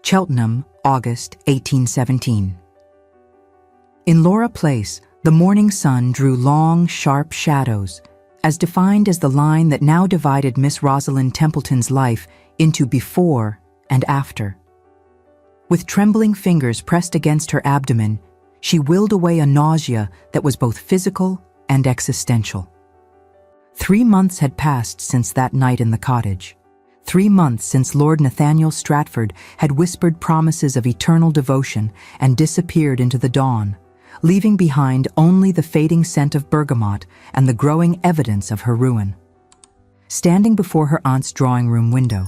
Cheltenham, August 1817. In Laura Place, the morning sun drew long, sharp shadows, as defined as the line that now divided Miss Rosalind Templeton's life into before and after. With trembling fingers pressed against her abdomen, she willed away a nausea that was both physical and existential. 3 months had passed since that night in the cottage. 3 months since Lord Nathaniel Stratford had whispered promises of eternal devotion and disappeared into the dawn, leaving behind only the fading scent of bergamot and the growing evidence of her ruin. Standing before her aunt's drawing-room window,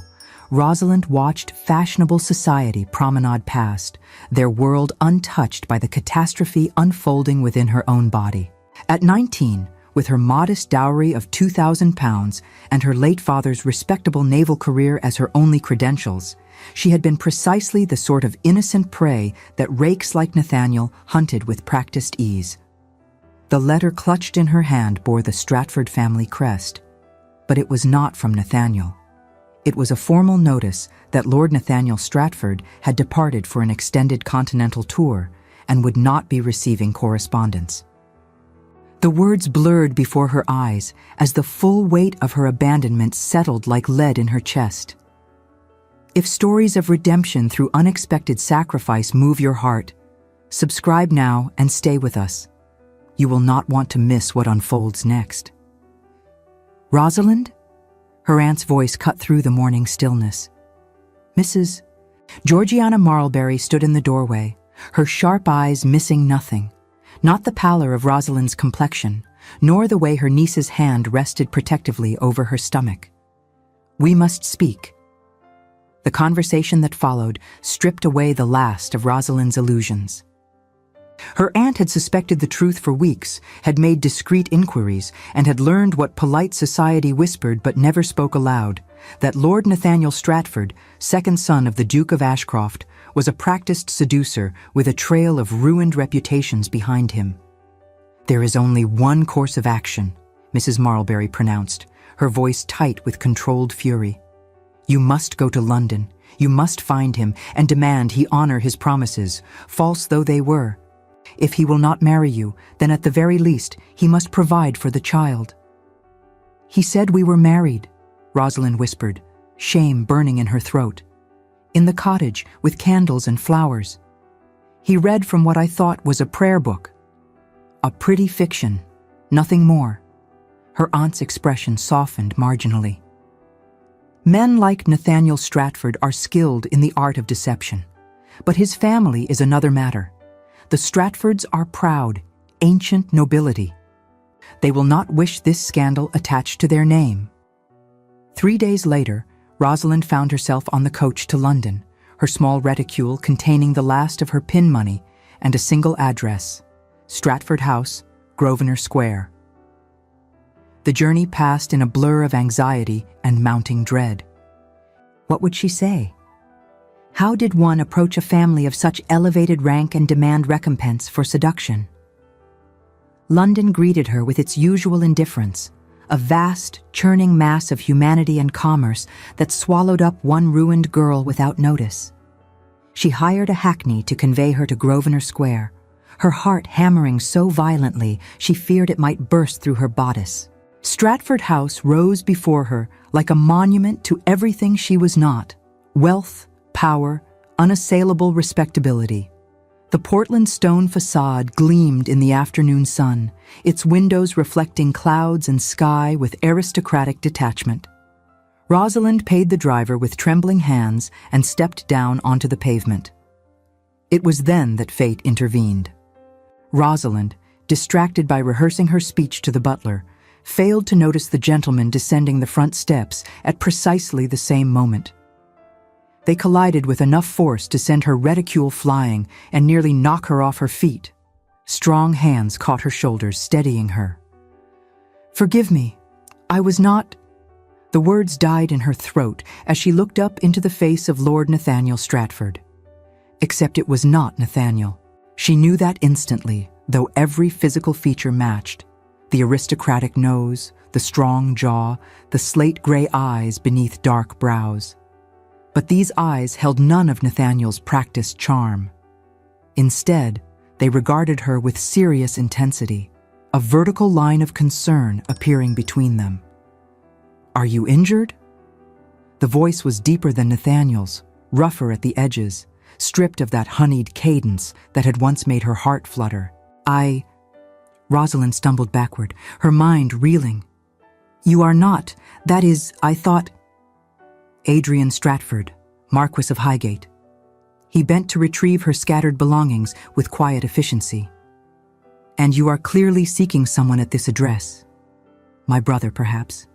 Rosalind watched fashionable society promenade past, their world untouched by the catastrophe unfolding within her own body. At 19, with her modest dowry of £2,000 and her late father's respectable naval career as her only credentials, she had been precisely the sort of innocent prey that rakes like Nathaniel hunted with practiced ease. The letter clutched in her hand bore the Stratford family crest, but it was not from Nathaniel. It was a formal notice that Lord Nathaniel Stratford had departed for an extended continental tour and would not be receiving correspondence. The words blurred before her eyes as the full weight of her abandonment settled like lead in her chest. If stories of redemption through unexpected sacrifice move your heart, subscribe now and stay with us. You will not want to miss what unfolds next. Rosalind? Her aunt's voice cut through the morning stillness. Mrs. Georgiana Marlbury stood in the doorway, her sharp eyes missing nothing. Not the pallor of Rosalind's complexion, nor the way her niece's hand rested protectively over her stomach. We must speak. The conversation that followed stripped away the last of Rosalind's illusions. Her aunt had suspected the truth for weeks, had made discreet inquiries, and had learned what polite society whispered but never spoke aloud, that Lord Nathaniel Stratford, second son of the Duke of Ashcroft, was a practiced seducer with a trail of ruined reputations behind him. There is only one course of action, Mrs. Marlbury pronounced, her voice tight with controlled fury. You must go to London, you must find him, and demand he honor his promises, false though they were. If he will not marry you, then at the very least, he must provide for the child. He said we were married, Rosalind whispered, shame burning in her throat. In the cottage, with candles and flowers. He read from what I thought was a prayer book. A pretty fiction, nothing more. Her aunt's expression softened marginally. Men like Nathaniel Stratford are skilled in the art of deception, but his family is another matter. The Stratfords are proud, ancient nobility. They will not wish this scandal attached to their name. 3 days later, Rosalind found herself on the coach to London, her small reticule containing the last of her pin money and a single address, Stratford House, Grosvenor Square. The journey passed in a blur of anxiety and mounting dread. What would she say? How did one approach a family of such elevated rank and demand recompense for seduction? London greeted her with its usual indifference, a vast, churning mass of humanity and commerce that swallowed up one ruined girl without notice. She hired a hackney to convey her to Grosvenor Square, her heart hammering so violently she feared it might burst through her bodice. Stratford House rose before her like a monument to everything she was not: wealth, power, unassailable respectability. The Portland stone facade gleamed in the afternoon sun, its windows reflecting clouds and sky with aristocratic detachment. Rosalind paid the driver with trembling hands and stepped down onto the pavement. It was then that fate intervened. Rosalind, distracted by rehearsing her speech to the butler, failed to notice the gentleman descending the front steps at precisely the same moment. They collided with enough force to send her reticule flying and nearly knock her off her feet. Strong hands caught her shoulders, steadying her. "Forgive me. I was not—" The words died in her throat as she looked up into the face of Lord Nathaniel Stratford. Except it was not Nathaniel. She knew that instantly, though every physical feature matched. The aristocratic nose, the strong jaw, the slate-gray eyes beneath dark brows. But these eyes held none of Nathaniel's practiced charm. Instead, they regarded her with serious intensity, a vertical line of concern appearing between them. "Are you injured?" The voice was deeper than Nathaniel's, rougher at the edges, stripped of that honeyed cadence that had once made her heart flutter. Rosalind stumbled backward, her mind reeling. "You are not. That is, I thought—" Adrian Stratford, Marquis of Highgate. He bent to retrieve her scattered belongings with quiet efficiency. "And you are clearly seeking someone at this address. My brother, perhaps."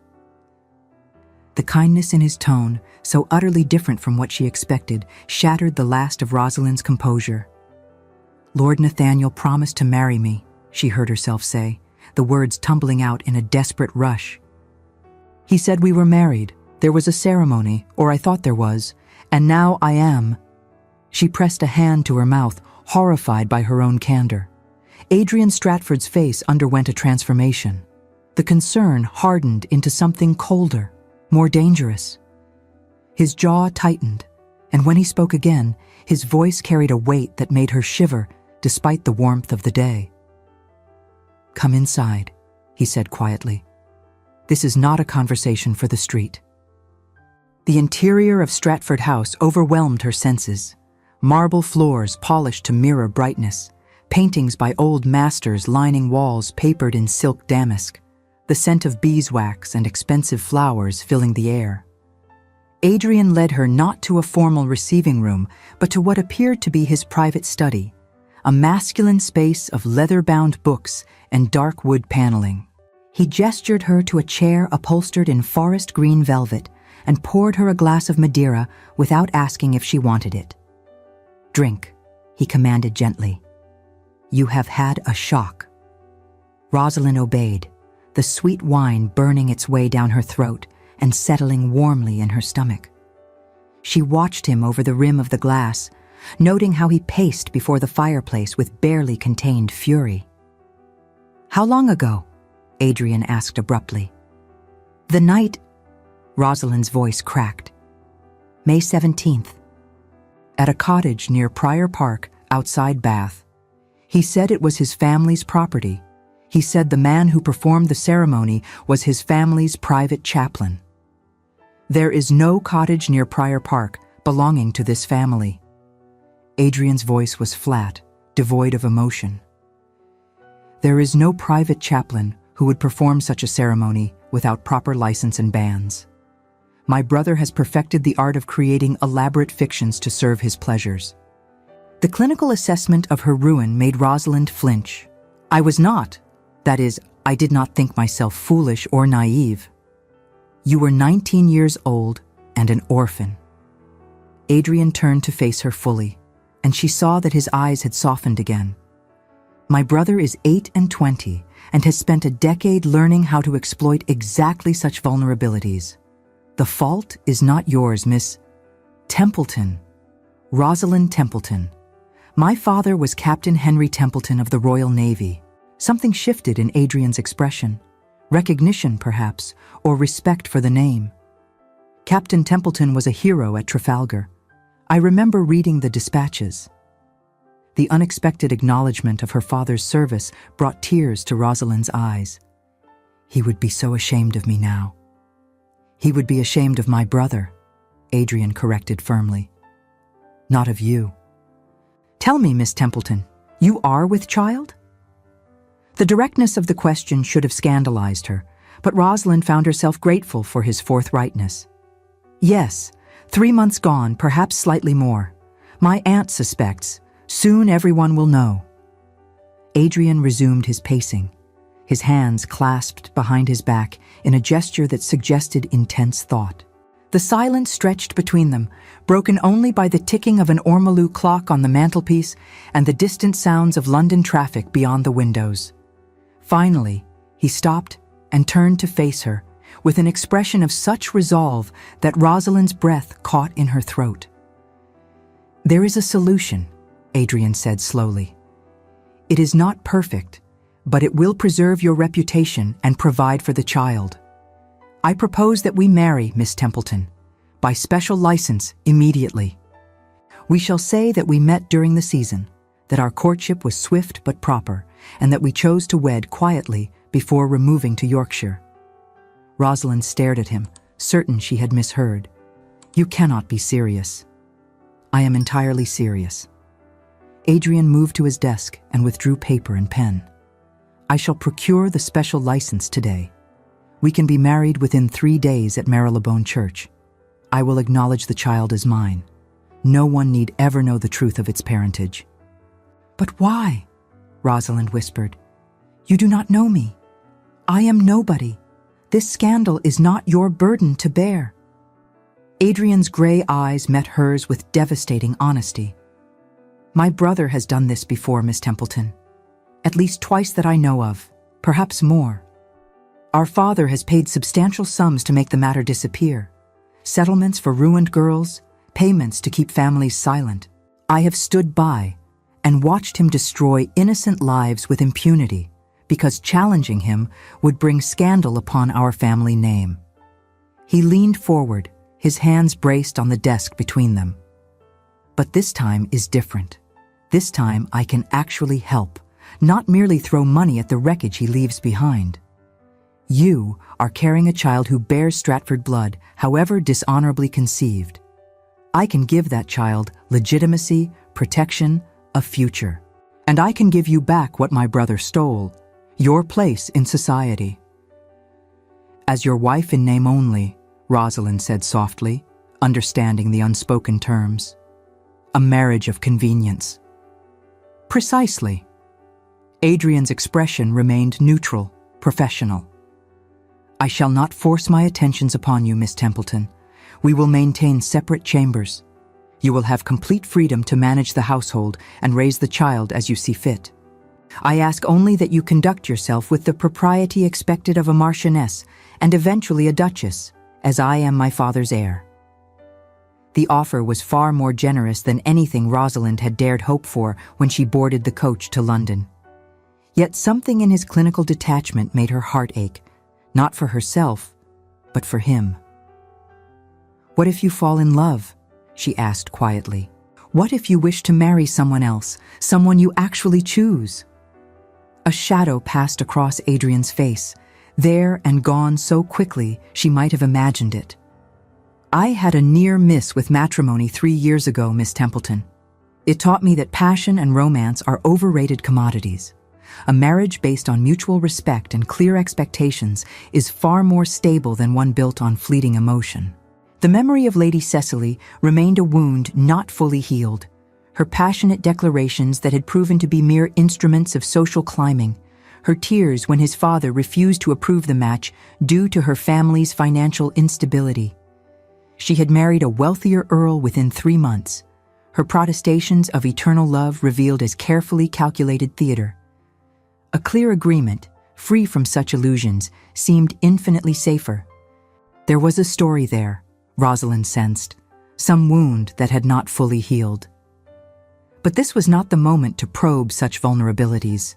The kindness in his tone, so utterly different from what she expected, shattered the last of Rosalind's composure. "Lord Nathaniel promised to marry me," she heard herself say, the words tumbling out in a desperate rush. "He said we were married. There was a ceremony, or I thought there was, and now I am." She pressed a hand to her mouth, horrified by her own candor. Adrian Stratford's face underwent a transformation. The concern hardened into something colder, more dangerous. His jaw tightened, and when he spoke again, his voice carried a weight that made her shiver despite the warmth of the day. "Come inside," he said quietly. "This is not a conversation for the street." The interior of Stratford House overwhelmed her senses. Marble floors polished to mirror brightness, paintings by old masters lining walls papered in silk damask, the scent of beeswax and expensive flowers filling the air. Adrian led her not to a formal receiving room, but to what appeared to be his private study, a masculine space of leather-bound books and dark wood paneling. He gestured her to a chair upholstered in forest green velvet and poured her a glass of Madeira without asking if she wanted it. "Drink," he commanded gently. "You have had a shock." Rosalind obeyed, the sweet wine burning its way down her throat and settling warmly in her stomach. She watched him over the rim of the glass, noting how he paced before the fireplace with barely contained fury. "How long ago?" Adrian asked abruptly. "The night—" Rosalind's voice cracked. "May 17th. At a cottage near Prior Park, outside Bath. He said it was his family's property. He said the man who performed the ceremony was his family's private chaplain. There is no cottage near Prior Park belonging to this family." Adrian's voice was flat, devoid of emotion. "There is no private chaplain who would perform such a ceremony without proper license and bans. My brother has perfected the art of creating elaborate fictions to serve his pleasures." The clinical assessment of her ruin made Rosalind flinch. "I was not. That is, I did not think myself foolish or naive. You were 19 years old and an orphan." Adrian turned to face her fully, and she saw that his eyes had softened again. "My brother is 8 and 20 and has spent a decade learning how to exploit exactly such vulnerabilities. The fault is not yours, Miss Templeton. Rosalind Templeton. My father was Captain Henry Templeton of the Royal Navy." Something shifted in Adrian's expression. Recognition, perhaps, or respect for the name. "Captain Templeton was a hero at Trafalgar. I remember reading the dispatches." The unexpected acknowledgement of her father's service brought tears to Rosalind's eyes. "He would be so ashamed of me now." "He would be ashamed of my brother," Adrian corrected firmly. "Not of you. Tell me, Miss Templeton, you are with child?" The directness of the question should have scandalized her, but Rosalind found herself grateful for his forthrightness. "Yes, 3 months gone, perhaps slightly more. My aunt suspects. Soon everyone will know." Adrian resumed his pacing, his hands clasped behind his back in a gesture that suggested intense thought. The silence stretched between them, broken only by the ticking of an ormolu clock on the mantelpiece and the distant sounds of London traffic beyond the windows. Finally, he stopped and turned to face her, with an expression of such resolve that Rosalind's breath caught in her throat. "There is a solution," Adrian said slowly. "It is not perfect, but it will preserve your reputation and provide for the child. I propose that we marry, Miss Templeton. by special license immediately. We shall say that we met during the season, that our courtship was swift but proper, and that we chose to wed quietly before removing to Yorkshire." Rosalind stared at him, certain she had misheard. "You cannot be serious." "I am entirely serious." Adrian moved to his desk and withdrew paper and pen. "I shall procure the special license today. We can be married within 3 days at Marylebone Church. I will acknowledge the child as mine. No one need ever know the truth of its parentage." "But why?" Rosalind whispered. "You do not know me. I am nobody. This scandal is not your burden to bear." Adrian's gray eyes met hers with devastating honesty. "My brother has done this before, Miss Templeton. At least twice that I know of, perhaps more. Our father has paid substantial sums to make the matter disappear. Settlements for ruined girls, payments to keep families silent. I have stood by and watched him destroy innocent lives with impunity, because challenging him would bring scandal upon our family name." He leaned forward, his hands braced on the desk between them. "But this time is different. This time I can actually help, not merely throw money at the wreckage he leaves behind. You are carrying a child who bears Stratford blood, however dishonorably conceived. I can give that child legitimacy, protection, a future. And I can give you back what my brother stole, your place in society." "As your wife in name only," Rosalind said softly, understanding the unspoken terms. "A marriage of convenience." "Precisely." Adrian's expression remained neutral, professional. "I shall not force my attentions upon you, Miss Templeton. We will maintain separate chambers. You will have complete freedom to manage the household and raise the child as you see fit. I ask only that you conduct yourself with the propriety expected of a marchioness and eventually a duchess, as I am my father's heir." The offer was far more generous than anything Rosalind had dared hope for when she boarded the coach to London. Yet something in his clinical detachment made her heart ache, not for herself, but for him. "What if you fall in love?" she asked quietly. "What if you wish to marry someone else, someone you actually choose?" A shadow passed across Adrian's face, there and gone so quickly she might have imagined it. "I had a near miss with matrimony 3 years ago, Miss Templeton. It taught me that passion and romance are overrated commodities. A marriage based on mutual respect and clear expectations is far more stable than one built on fleeting emotion." The memory of Lady Cecily remained a wound not fully healed. Her passionate declarations that had proven to be mere instruments of social climbing, her tears when his father refused to approve the match due to her family's financial instability. She had married a wealthier earl within 3 months. Her protestations of eternal love revealed as carefully calculated theater. A clear agreement, free from such illusions, seemed infinitely safer. There was a story there, Rosalind sensed, some wound that had not fully healed. But this was not the moment to probe such vulnerabilities.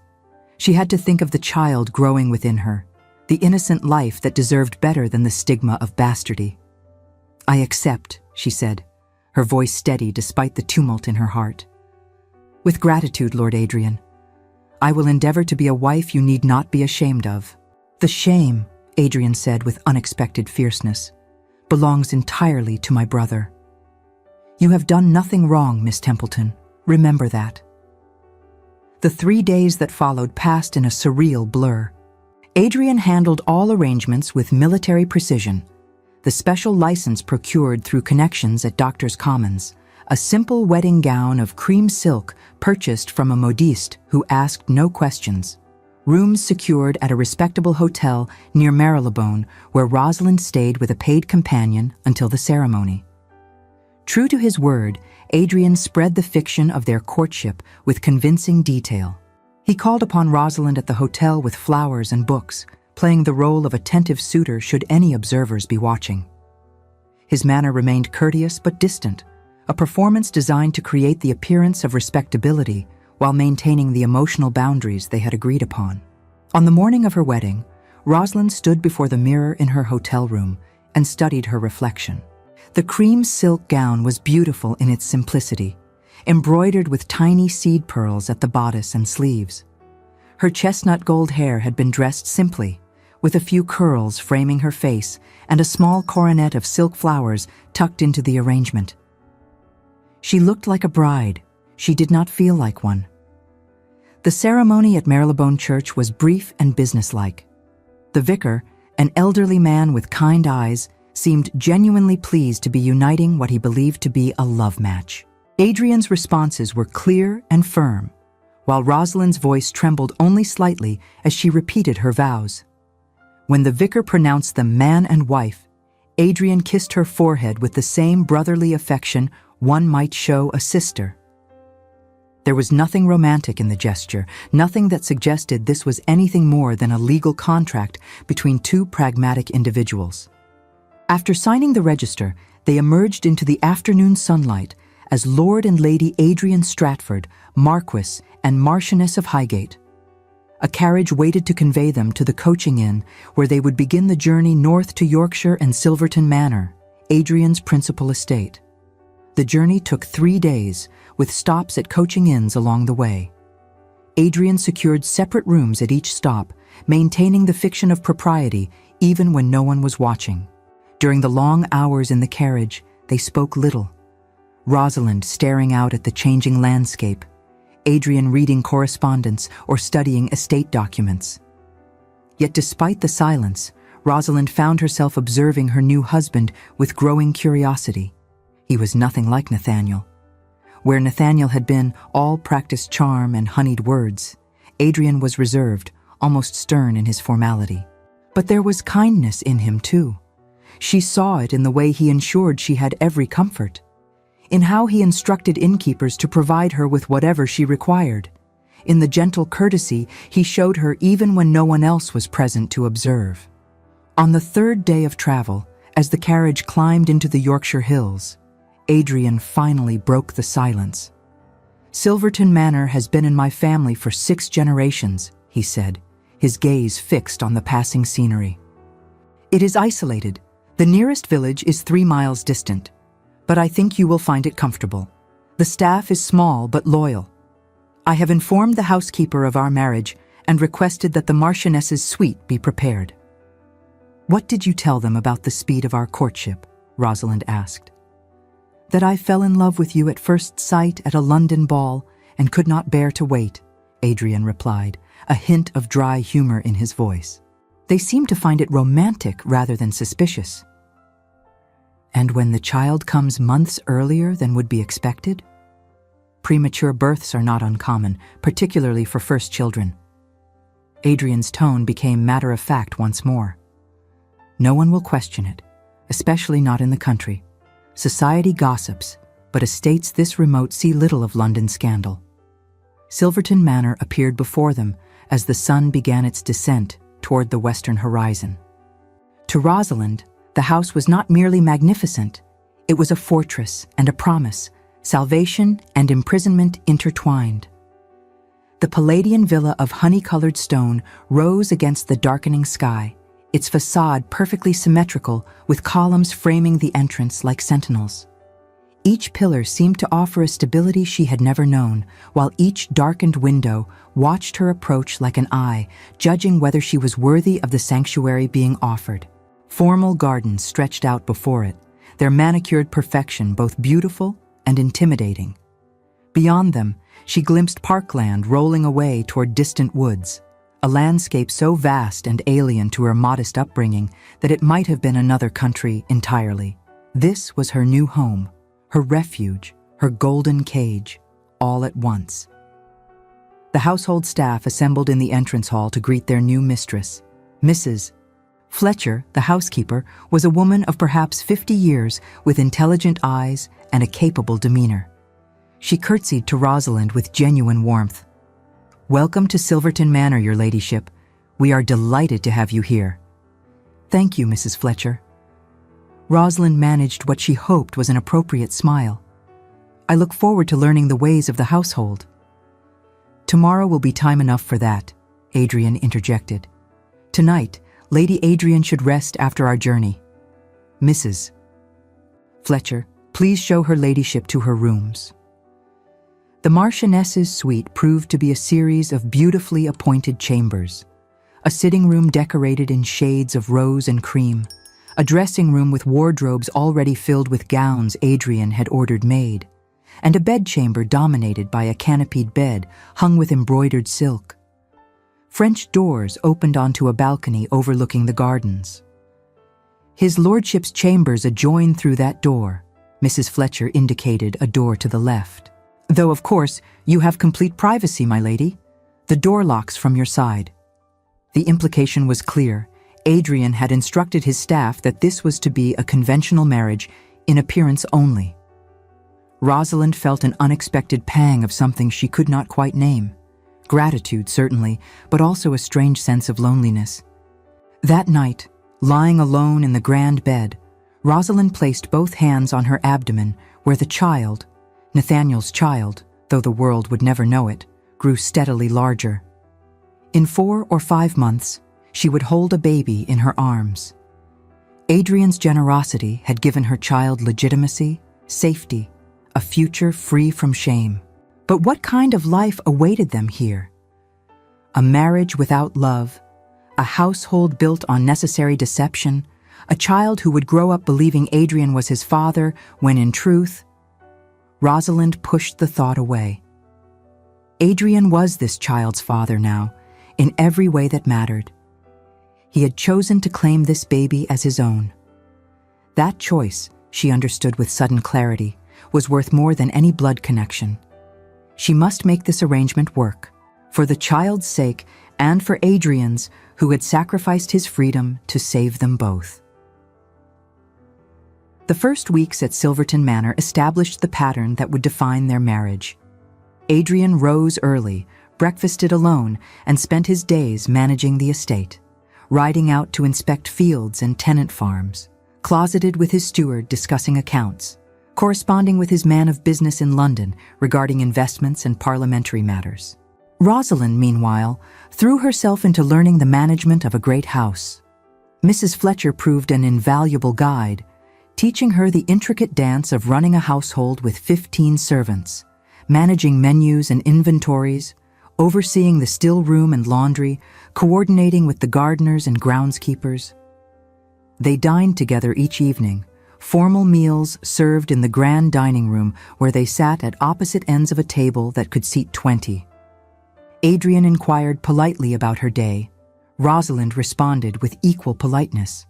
She had to think of the child growing within her, the innocent life that deserved better than the stigma of bastardy. "I accept," she said, her voice steady despite the tumult in her heart. "With gratitude, Lord Adrian. I will endeavor to be a wife you need not be ashamed of." "The shame," Adrian said with unexpected fierceness, "belongs entirely to my brother. You have done nothing wrong, Miss Templeton. Remember that." The 3 days that followed passed in a surreal blur. Adrian handled all arrangements with military precision. The special license procured through connections at Doctors' Commons, a simple wedding gown of cream silk purchased from a modiste who asked no questions, rooms secured at a respectable hotel near Marylebone where Rosalind stayed with a paid companion until the ceremony. True to his word, Adrian spread the fiction of their courtship with convincing detail. He called upon Rosalind at the hotel with flowers and books, playing the role of attentive suitor should any observers be watching. His manner remained courteous but distant, a performance designed to create the appearance of respectability while maintaining the emotional boundaries they had agreed upon. On the morning of her wedding, Rosalind stood before the mirror in her hotel room and studied her reflection. The cream silk gown was beautiful in its simplicity, embroidered with tiny seed pearls at the bodice and sleeves. Her chestnut gold hair had been dressed simply, with a few curls framing her face and a small coronet of silk flowers tucked into the arrangement. She looked like a bride. She did not feel like one. The ceremony at Marylebone Church was brief and businesslike. The vicar, an elderly man with kind eyes, seemed genuinely pleased to be uniting what he believed to be a love match. Adrian's responses were clear and firm, while Rosalind's voice trembled only slightly as she repeated her vows. When the vicar pronounced them man and wife, Adrian kissed her forehead with the same brotherly affection one might show a sister. There was nothing romantic in the gesture, nothing that suggested this was anything more than a legal contract between two pragmatic individuals. After signing the register, they emerged into the afternoon sunlight as Lord and Lady Adrian Stratford, Marquess and Marchioness of Highgate. A carriage waited to convey them to the coaching inn, where they would begin the journey north to Yorkshire and Silverton Manor, Adrian's principal estate. The journey took 3 days, with stops at coaching inns along the way. Adrian secured separate rooms at each stop, maintaining the fiction of propriety even when no one was watching. During the long hours in the carriage, they spoke little. Rosalind staring out at the changing landscape, Adrian reading correspondence or studying estate documents. Yet despite the silence, Rosalind found herself observing her new husband with growing curiosity. He was nothing like Nathaniel. Where Nathaniel had been all practiced charm and honeyed words, Adrian was reserved, almost stern in his formality. But there was kindness in him too. She saw it in the way he ensured she had every comfort, in how he instructed innkeepers to provide her with whatever she required, in the gentle courtesy he showed her even when no one else was present to observe. On the 3rd day of travel, as the carriage climbed into the Yorkshire hills, Adrian finally broke the silence. "Silverton Manor has been in my family for 6 generations, he said, his gaze fixed on the passing scenery. It is isolated. The nearest village is 3 miles distant, but I think you will find it comfortable. The staff is small but loyal. I have informed the housekeeper of our marriage and requested that the Marchioness's suite be prepared." "What did you tell them about the speed of our courtship?" Rosalind asked. "That I fell in love with you at first sight at a London ball and could not bear to wait," Adrian replied, a hint of dry humor in his voice. "They seemed to find it romantic rather than suspicious." "And when the child comes months earlier than would be expected?" "Premature births are not uncommon, particularly for first children." Adrian's tone became matter-of-fact once more. "No one will question it, especially not in the country. Society gossips, but estates this remote see little of London scandal." Silverton Manor appeared before them as the sun began its descent toward the western horizon. To Rosalind, the house was not merely magnificent, it was a fortress and a promise, salvation and imprisonment intertwined. The Palladian villa of honey-colored stone rose against the darkening sky, its facade perfectly symmetrical with columns framing the entrance like sentinels. Each pillar seemed to offer a stability she had never known, while each darkened window watched her approach like an eye, judging whether she was worthy of the sanctuary being offered. Formal gardens stretched out before it, their manicured perfection both beautiful and intimidating. Beyond them, she glimpsed parkland rolling away toward distant woods, a landscape so vast and alien to her modest upbringing that it might have been another country entirely. This was her new home, her refuge, her golden cage, all at once. The household staff assembled in the entrance hall to greet their new mistress. Mrs. Fletcher, the housekeeper, was a woman of perhaps 50 years with intelligent eyes and a capable demeanor. She curtsied to Rosalind with genuine warmth. "Welcome to Silverton Manor, your ladyship. We are delighted to have you here." "Thank you, Mrs. Fletcher." Rosalind managed what she hoped was an appropriate smile. "I look forward to learning the ways of the household." "Tomorrow will be time enough for that," Adrian interjected. "Tonight, Lady Adrian should rest after our journey." Mrs. Fletcher, please show her ladyship to her rooms." The Marchioness's suite proved to be a series of beautifully appointed chambers. A sitting room decorated in shades of rose and cream, a dressing room with wardrobes already filled with gowns Adrian had ordered made, and a bedchamber dominated by a canopied bed hung with embroidered silk. French doors opened onto a balcony overlooking the gardens. "His lordship's chambers adjoin through that door," Mrs. Fletcher indicated a door to the left. "Though, of course, you have complete privacy, my lady. The door locks from your side." The implication was clear. Adrian had instructed his staff that this was to be a conventional marriage in appearance only. Rosalind felt an unexpected pang of something she could not quite name. Gratitude, certainly, but also a strange sense of loneliness. That night, lying alone in the grand bed, Rosalind placed both hands on her abdomen where the child, Nathaniel's child, though the world would never know it, grew steadily larger. In 4 or 5 months, she would hold a baby in her arms. Adrian's generosity had given her child legitimacy, safety, a future free from shame. But what kind of life awaited them here? A marriage without love, a household built on necessary deception, a child who would grow up believing Adrian was his father when in truth, Rosalind pushed the thought away. Adrian was this child's father now, in every way that mattered. He had chosen to claim this baby as his own. That choice, she understood with sudden clarity, was worth more than any blood connection. She must make this arrangement work, for the child's sake and for Adrian's, who had sacrificed his freedom to save them both. The first weeks at Silverton Manor established the pattern that would define their marriage. Adrian rose early, breakfasted alone, and spent his days managing the estate, riding out to inspect fields and tenant farms, closeted with his steward discussing accounts, corresponding with his man of business in London regarding investments and parliamentary matters. Rosalind, meanwhile, threw herself into learning the management of a great house. Mrs. Fletcher proved an invaluable guide, teaching her the intricate dance of running a household with 15 servants, managing menus and inventories, overseeing the still room and laundry, coordinating with the gardeners and groundskeepers. They dined together each evening, formal meals served in the grand dining room where they sat at opposite ends of a table that could seat 20. Adrian inquired politely about her day. Rosalind responded with equal politeness.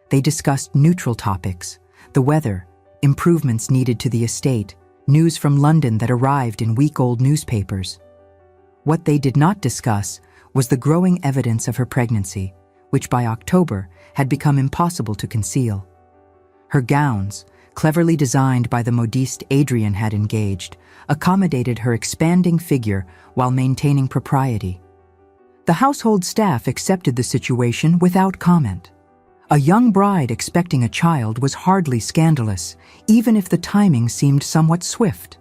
They discussed neutral topics, the weather, improvements needed to the estate, news from London that arrived in week-old newspapers. What they did not discuss was the growing evidence of her pregnancy, which by October had become impossible to conceal. Her gowns, cleverly designed by the modiste Adrian had engaged, accommodated her expanding figure while maintaining propriety. The household staff accepted the situation without comment. A young bride expecting a child was hardly scandalous, even if the timing seemed somewhat swift.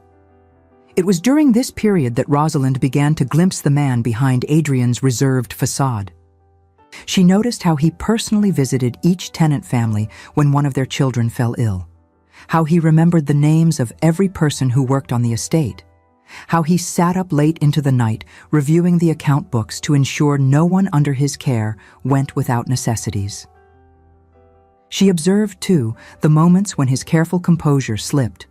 It was during this period that Rosalind began to glimpse the man behind Adrian's reserved facade. She noticed how he personally visited each tenant family when one of their children fell ill, how he remembered the names of every person who worked on the estate, how he sat up late into the night reviewing the account books to ensure no one under his care went without necessities. She observed, too, the moments when his careful composure slipped.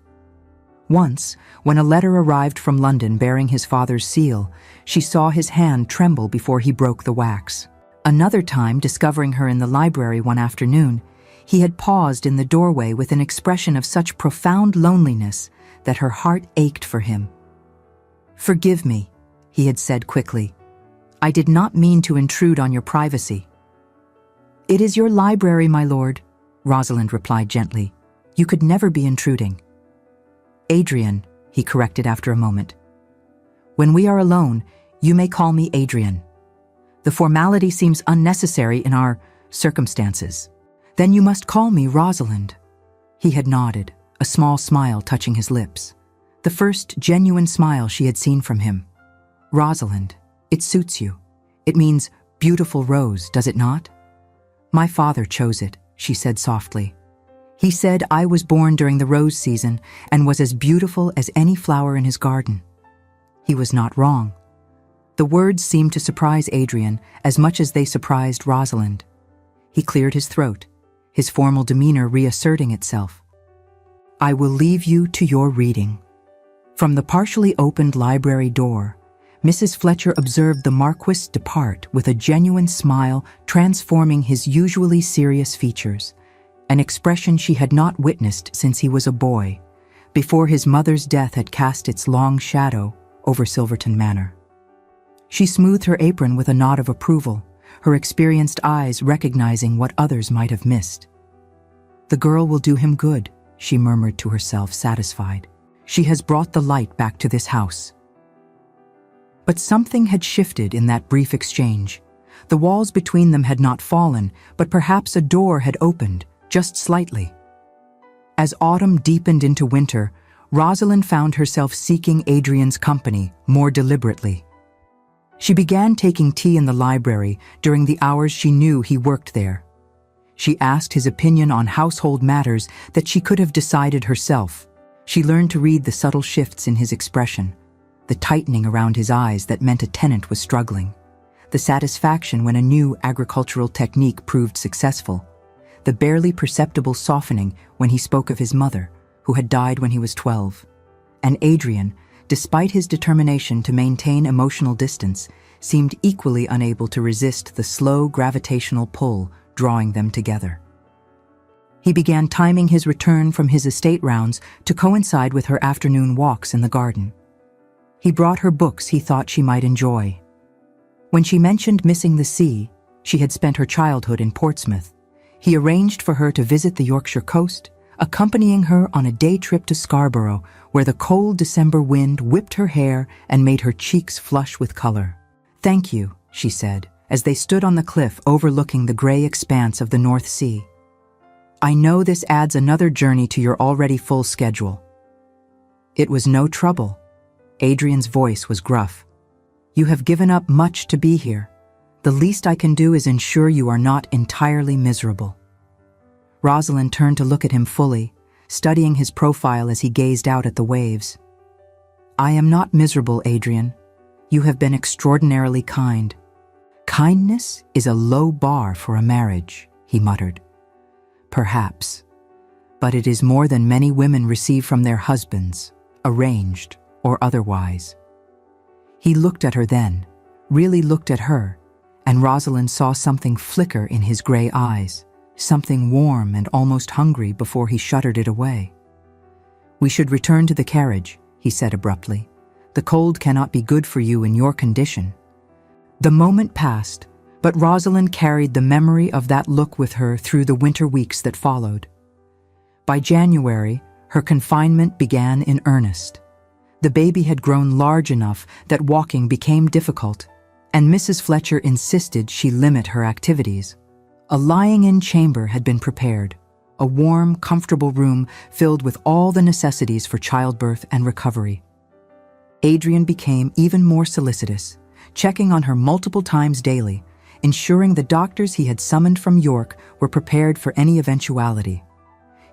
Once, when a letter arrived from London bearing his father's seal, she saw his hand tremble before he broke the wax. Another time, discovering her in the library one afternoon, he had paused in the doorway with an expression of such profound loneliness that her heart ached for him. "Forgive me," he had said quickly. "I did not mean to intrude on your privacy." "It is your library, my lord," Rosalind replied gently. "You could never be intruding." "Adrian," he corrected after a moment. "When we are alone, you may call me Adrian. The formality seems unnecessary in our circumstances. Then you must call me Rosalind." He had nodded, a small smile touching his lips. The first genuine smile she had seen from him. "Rosalind, it suits you. It means beautiful rose, does it not?" "My father chose it," she said softly. He said I was born during the rose season and was as beautiful as any flower in his garden. He was not wrong. The words seemed to surprise Adrian as much as they surprised Rosalind. He cleared his throat, his formal demeanor reasserting itself. I will leave you to your reading. From the partially opened library door, Mrs. Fletcher observed the Marquis depart with a genuine smile transforming his usually serious features, an expression she had not witnessed since he was a boy, before his mother's death had cast its long shadow over Silverton Manor. She smoothed her apron with a nod of approval, her experienced eyes recognizing what others might have missed. The girl will do him good, she murmured to herself, satisfied. She has brought the light back to this house. But something had shifted in that brief exchange. The walls between them had not fallen, but perhaps a door had opened, just slightly. As autumn deepened into winter, Rosalind found herself seeking Adrian's company more deliberately. She began taking tea in the library during the hours she knew he worked there. She asked his opinion on household matters that she could have decided herself. She learned to read the subtle shifts in his expression, the tightening around his eyes that meant a tenant was struggling, the satisfaction when a new agricultural technique proved successful, the barely perceptible softening when he spoke of his mother, who had died when he was 12. And Adrian, despite his determination to maintain emotional distance, seemed equally unable to resist the slow gravitational pull drawing them together. He began timing his return from his estate rounds to coincide with her afternoon walks in the garden. He brought her books he thought she might enjoy. When she mentioned missing the sea, she had spent her childhood in Portsmouth. He arranged for her to visit the Yorkshire coast, accompanying her on a day trip to Scarborough, where the cold December wind whipped her hair and made her cheeks flush with color. "Thank you," she said, as they stood on the cliff overlooking the gray expanse of the North Sea. "I know this adds another journey to your already full schedule." It was no trouble. Adrian's voice was gruff. "You have given up much to be here. The least I can do is ensure you are not entirely miserable." Rosalind turned to look at him fully, studying his profile as he gazed out at the waves. "I am not miserable, Adrian. You have been extraordinarily kind." "Kindness is a low bar for a marriage," he muttered. "Perhaps. But it is more than many women receive from their husbands, arranged or otherwise." He looked at her then, really looked at her, and Rosalind saw something flicker in his gray eyes, something warm and almost hungry before he shuttered it away. "We should return to the carriage," he said abruptly. "The cold cannot be good for you in your condition." The moment passed, but Rosalind carried the memory of that look with her through the winter weeks that followed. By January, her confinement began in earnest. The baby had grown large enough that walking became difficult, and Mrs. Fletcher insisted she limit her activities. A lying-in chamber had been prepared, a warm, comfortable room filled with all the necessities for childbirth and recovery. Adrian became even more solicitous, checking on her multiple times daily, ensuring the doctors he had summoned from York were prepared for any eventuality.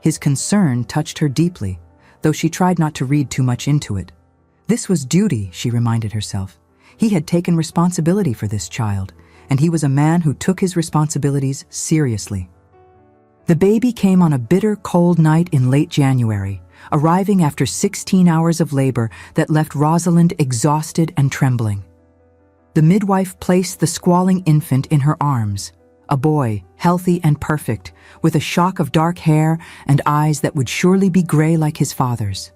His concern touched her deeply, though she tried not to read too much into it. This was duty, she reminded herself. He had taken responsibility for this child, and he was a man who took his responsibilities seriously. The baby came on a bitter, cold night in late January, arriving after 16 hours of labor that left Rosalind exhausted and trembling. The midwife placed the squalling infant in her arms, a boy, healthy and perfect, with a shock of dark hair and eyes that would surely be gray like his father's.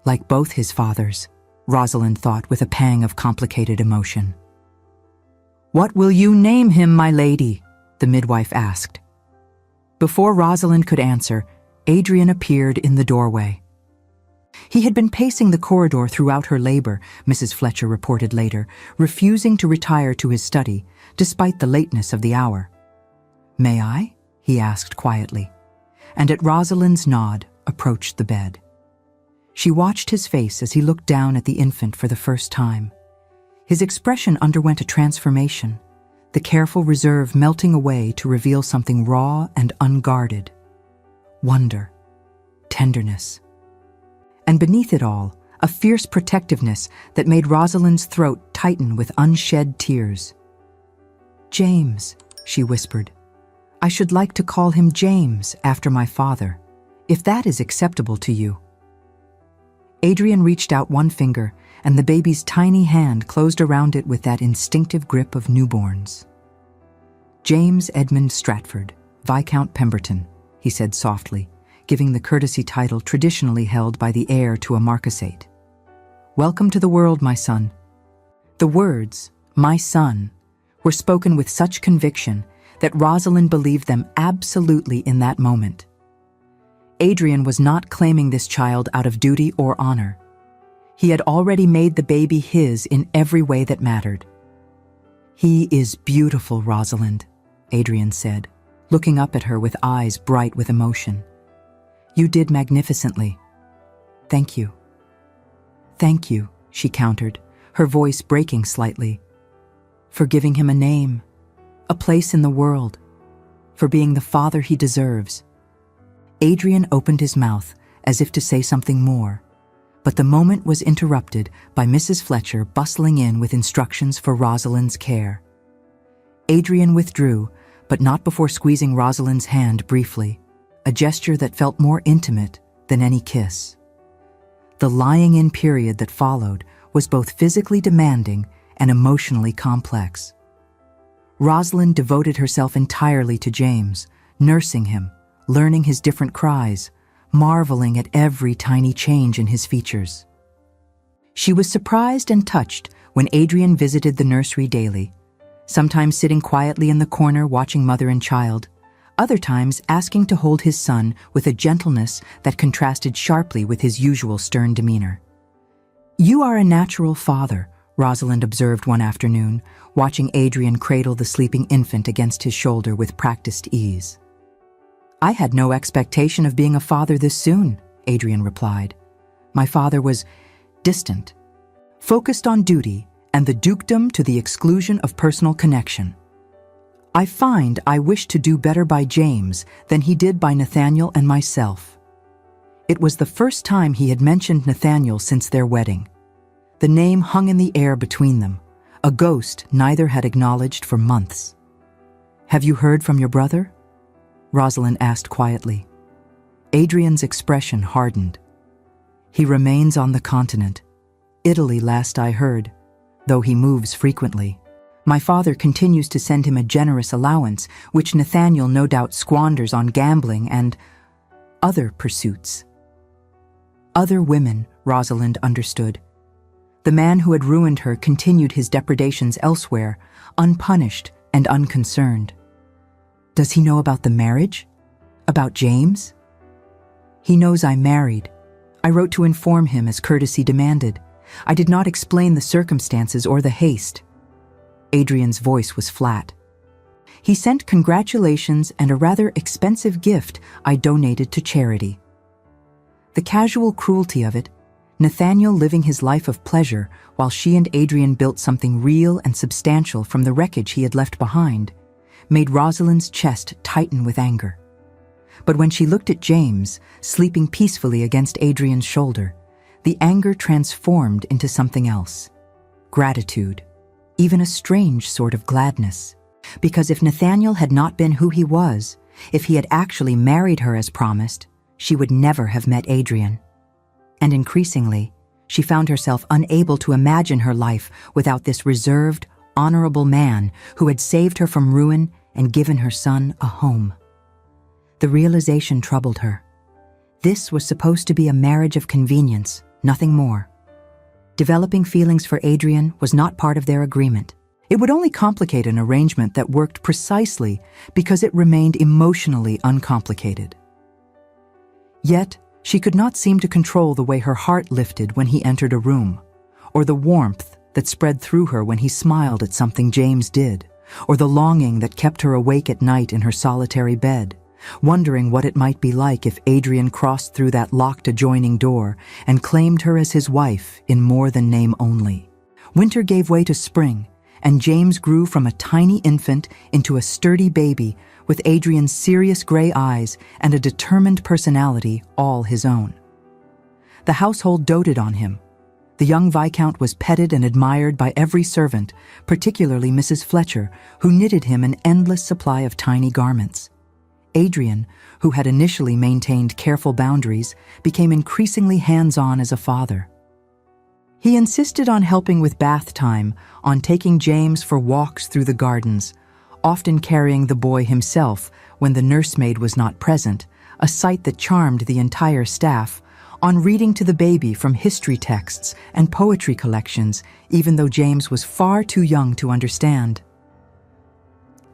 Like both his fathers, Rosalind thought with a pang of complicated emotion. "What will you name him, my lady?" the midwife asked. Before Rosalind could answer, Adrian appeared in the doorway. He had been pacing the corridor throughout her labor, Mrs. Fletcher reported later, refusing to retire to his study, despite the lateness of the hour. "May I?" he asked quietly, and at Rosalind's nod, approached the bed. She watched his face as he looked down at the infant for the first time. His expression underwent a transformation, the careful reserve melting away to reveal something raw and unguarded. wonder, tenderness. And beneath it all, a fierce protectiveness that made Rosalind's throat tighten with unshed tears. "James," she whispered. "I should like to call him James after my father, if that is acceptable to you." Adrian reached out one finger, and the baby's tiny hand closed around it with that instinctive grip of newborns. "James Edmund Stratford, Viscount Pemberton," he said softly, giving the courtesy title traditionally held by the heir to a marquisate. "Welcome to the world, my son." The words, "my son," were spoken with such conviction that Rosalind believed them absolutely in that moment. Adrian was not claiming this child out of duty or honor. He had already made the baby his in every way that mattered. "He is beautiful, Rosalind," Adrian said, looking up at her with eyes bright with emotion. "You did magnificently. Thank you." "Thank you," she countered, her voice breaking slightly. "For giving him a name, a place in the world, for being the father he deserves." Adrian opened his mouth as if to say something more, but the moment was interrupted by Mrs. Fletcher bustling in with instructions for Rosalind's care. Adrian withdrew, but not before squeezing Rosalind's hand briefly, a gesture that felt more intimate than any kiss. The lying-in period that followed was both physically demanding and emotionally complex. Rosalind devoted herself entirely to James, nursing him, learning his different cries, marveling at every tiny change in his features. She was surprised and touched when Adrian visited the nursery daily, sometimes sitting quietly in the corner watching mother and child, other times asking to hold his son with a gentleness that contrasted sharply with his usual stern demeanor. "You are a natural father," Rosalind observed one afternoon, watching Adrian cradle the sleeping infant against his shoulder with practiced ease. "I had no expectation of being a father this soon," Adrian replied. "My father was distant, focused on duty and the dukedom to the exclusion of personal connection. I find I wish to do better by James than he did by Nathaniel and myself." It was the first time he had mentioned Nathaniel since their wedding. The name hung in the air between them, a ghost neither had acknowledged for months. "Have you heard from your brother?" Rosalind asked quietly. Adrian's expression hardened. "He remains on the continent. Italy, last I heard, though he moves frequently. My father continues to send him a generous allowance, which Nathaniel no doubt squanders on gambling and other pursuits." Other women, Rosalind understood. The man who had ruined her continued his depredations elsewhere, unpunished and unconcerned. "Does he know about the marriage? About James?" "He knows I married. I wrote to inform him as courtesy demanded. I did not explain the circumstances or the haste." Adrian's voice was flat. "He sent congratulations and a rather expensive gift I donated to charity." The casual cruelty of it, Nathaniel living his life of pleasure while she and Adrian built something real and substantial from the wreckage he had left behind, made Rosalind's chest tighten with anger. But when she looked at James, sleeping peacefully against Adrian's shoulder, the anger transformed into something else. Gratitude, even a strange sort of gladness. Because if Nathaniel had not been who he was, if he had actually married her as promised, she would never have met Adrian. And increasingly, she found herself unable to imagine her life without this reserved, honorable man who had saved her from ruin and given her son a home. The realization troubled her. This was supposed to be a marriage of convenience, nothing more. Developing feelings for Adrian was not part of their agreement. It would only complicate an arrangement that worked precisely because it remained emotionally uncomplicated. Yet, she could not seem to control the way her heart lifted when he entered a room, or the warmth that spread through her when he smiled at something James did, or the longing that kept her awake at night in her solitary bed, wondering what it might be like if Adrian crossed through that locked adjoining door and claimed her as his wife in more than name only. Winter gave way to spring, and James grew from a tiny infant into a sturdy baby with Adrian's serious gray eyes and a determined personality all his own. The household doted on him. The young Viscount was petted and admired by every servant, particularly Mrs. Fletcher, who knitted him an endless supply of tiny garments. Adrian, who had initially maintained careful boundaries, became increasingly hands-on as a father. He insisted on helping with bath time, on taking James for walks through the gardens, often carrying the boy himself when the nursemaid was not present, a sight that charmed the entire staff, on reading to the baby from history texts and poetry collections, even though James was far too young to understand.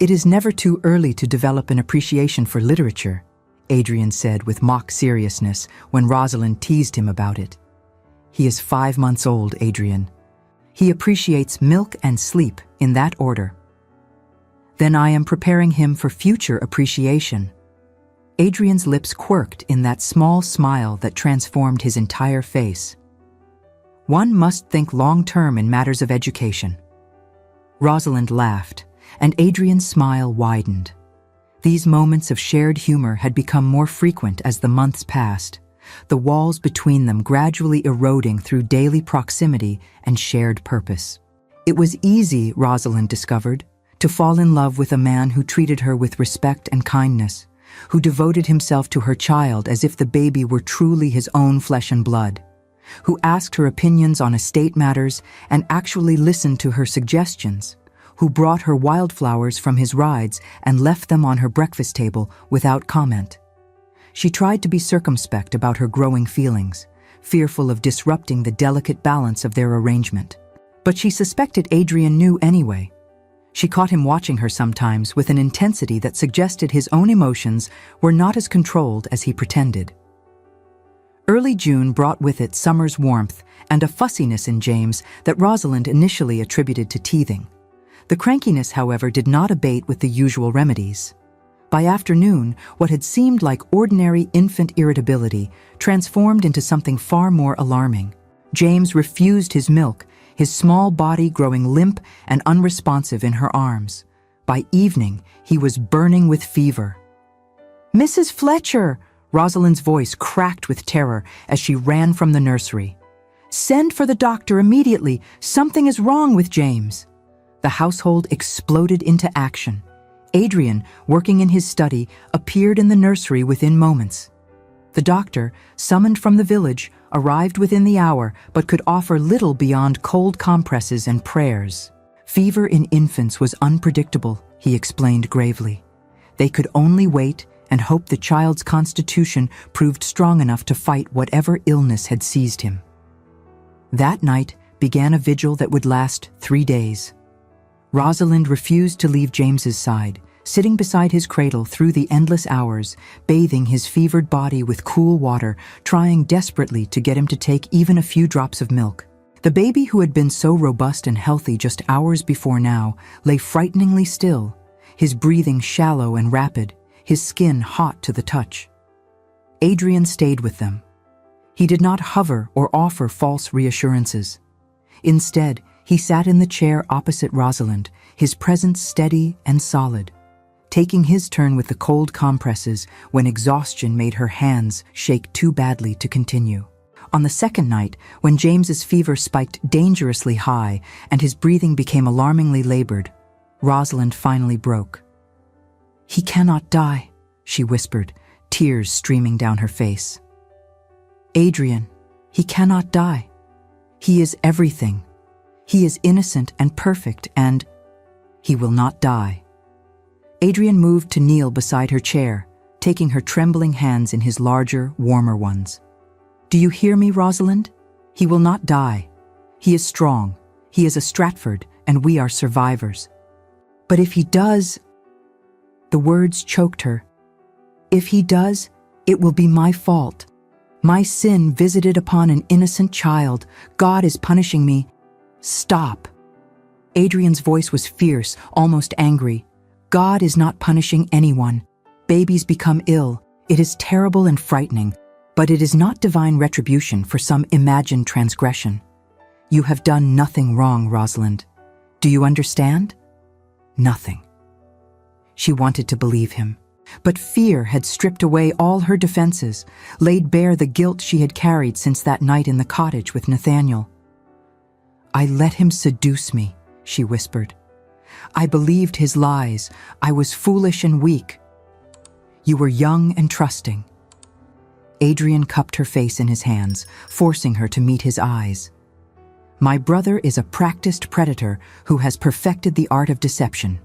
"It is never too early to develop an appreciation for literature," Adrian said with mock seriousness when Rosalind teased him about it. "He is 5 months old, Adrian. He appreciates milk and sleep in that order." "Then I am preparing him for future appreciation." Adrian's lips quirked in that small smile that transformed his entire face. "One must think long-term in matters of education." Rosalind laughed, and Adrian's smile widened. These moments of shared humor had become more frequent as the months passed, the walls between them gradually eroding through daily proximity and shared purpose. It was easy, Rosalind discovered, to fall in love with a man who treated her with respect and kindness, who devoted himself to her child as if the baby were truly his own flesh and blood, who asked her opinions on estate matters and actually listened to her suggestions, who brought her wildflowers from his rides and left them on her breakfast table without comment. She tried to be circumspect about her growing feelings, fearful of disrupting the delicate balance of their arrangement. But she suspected Adrian knew anyway. She caught him watching her sometimes with an intensity that suggested his own emotions were not as controlled as he pretended. Early June brought with it summer's warmth and a fussiness in James that Rosalind initially attributed to teething. The crankiness, however, did not abate with the usual remedies. By afternoon, what had seemed like ordinary infant irritability transformed into something far more alarming. James refused his milk, his small body growing limp and unresponsive in her arms. By evening, he was burning with fever. "Mrs. Fletcher!" Rosalind's voice cracked with terror as she ran from the nursery. "Send for the doctor immediately! Something is wrong with James!" The household exploded into action. Adrian, working in his study, appeared in the nursery within moments. The doctor, summoned from the village, arrived within the hour but could offer little beyond cold compresses and prayers. Fever in infants was unpredictable, he explained gravely. They could only wait and hope the child's constitution proved strong enough to fight whatever illness had seized him. That night began a vigil that would last 3 days. Rosalind refused to leave James's side, sitting beside his cradle through the endless hours, bathing his fevered body with cool water, trying desperately to get him to take even a few drops of milk. The baby, who had been so robust and healthy just hours before now, lay frighteningly still, his breathing shallow and rapid, his skin hot to the touch. Adrian stayed with them. He did not hover or offer false reassurances. Instead, he sat in the chair opposite Rosalind, his presence steady and solid, taking his turn with the cold compresses when exhaustion made her hands shake too badly to continue. On the second night, when James's fever spiked dangerously high and his breathing became alarmingly labored, Rosalind finally broke. "He cannot die," she whispered, tears streaming down her face. "Adrian, he cannot die. He is everything. He is innocent and perfect, and he will not die." Adrian moved to kneel beside her chair, taking her trembling hands in his larger, warmer ones. "Do you hear me, Rosalind? He will not die. He is strong. He is a Stratford, and we are survivors. But if he does—" The words choked her. "If he does, it will be my fault. My sin visited upon an innocent child. God is punishing me. Stop." Adrian's voice was fierce, almost angry. "God is not punishing anyone. Babies become ill. It is terrible and frightening, but it is not divine retribution for some imagined transgression. You have done nothing wrong, Rosalind. Do you understand? Nothing." She wanted to believe him. But fear had stripped away all her defenses, laid bare the guilt she had carried since that night in the cottage with Nathaniel. "I let him seduce me," she whispered. "I believed his lies. I was foolish and weak. You were young and trusting." Adrian cupped her face in his hands, forcing her to meet his eyes. "My brother is a practiced predator who has perfected the art of deception.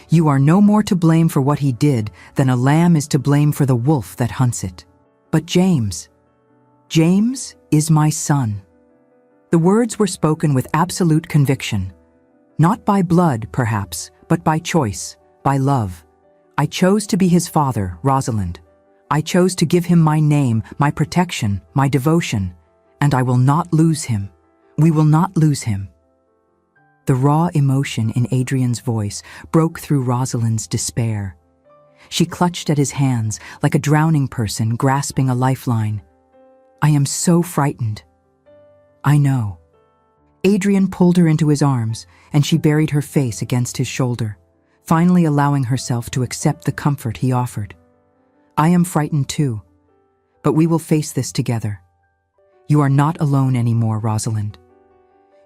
You are no more to blame for what he did than a lamb is to blame for the wolf that hunts it. But James is my son." The words were spoken with absolute conviction. Not by blood, perhaps, but by choice, by love. "I chose to be his father, Rosalind. I chose to give him my name, my protection, my devotion, and I will not lose him. We will not lose him." The raw emotion in Adrian's voice broke through Rosalind's despair. She clutched at his hands like a drowning person grasping a lifeline. "I am so frightened." "I know." Adrian pulled her into his arms, and she buried her face against his shoulder, finally allowing herself to accept the comfort he offered. "I am frightened too, but we will face this together. You are not alone anymore, Rosalind.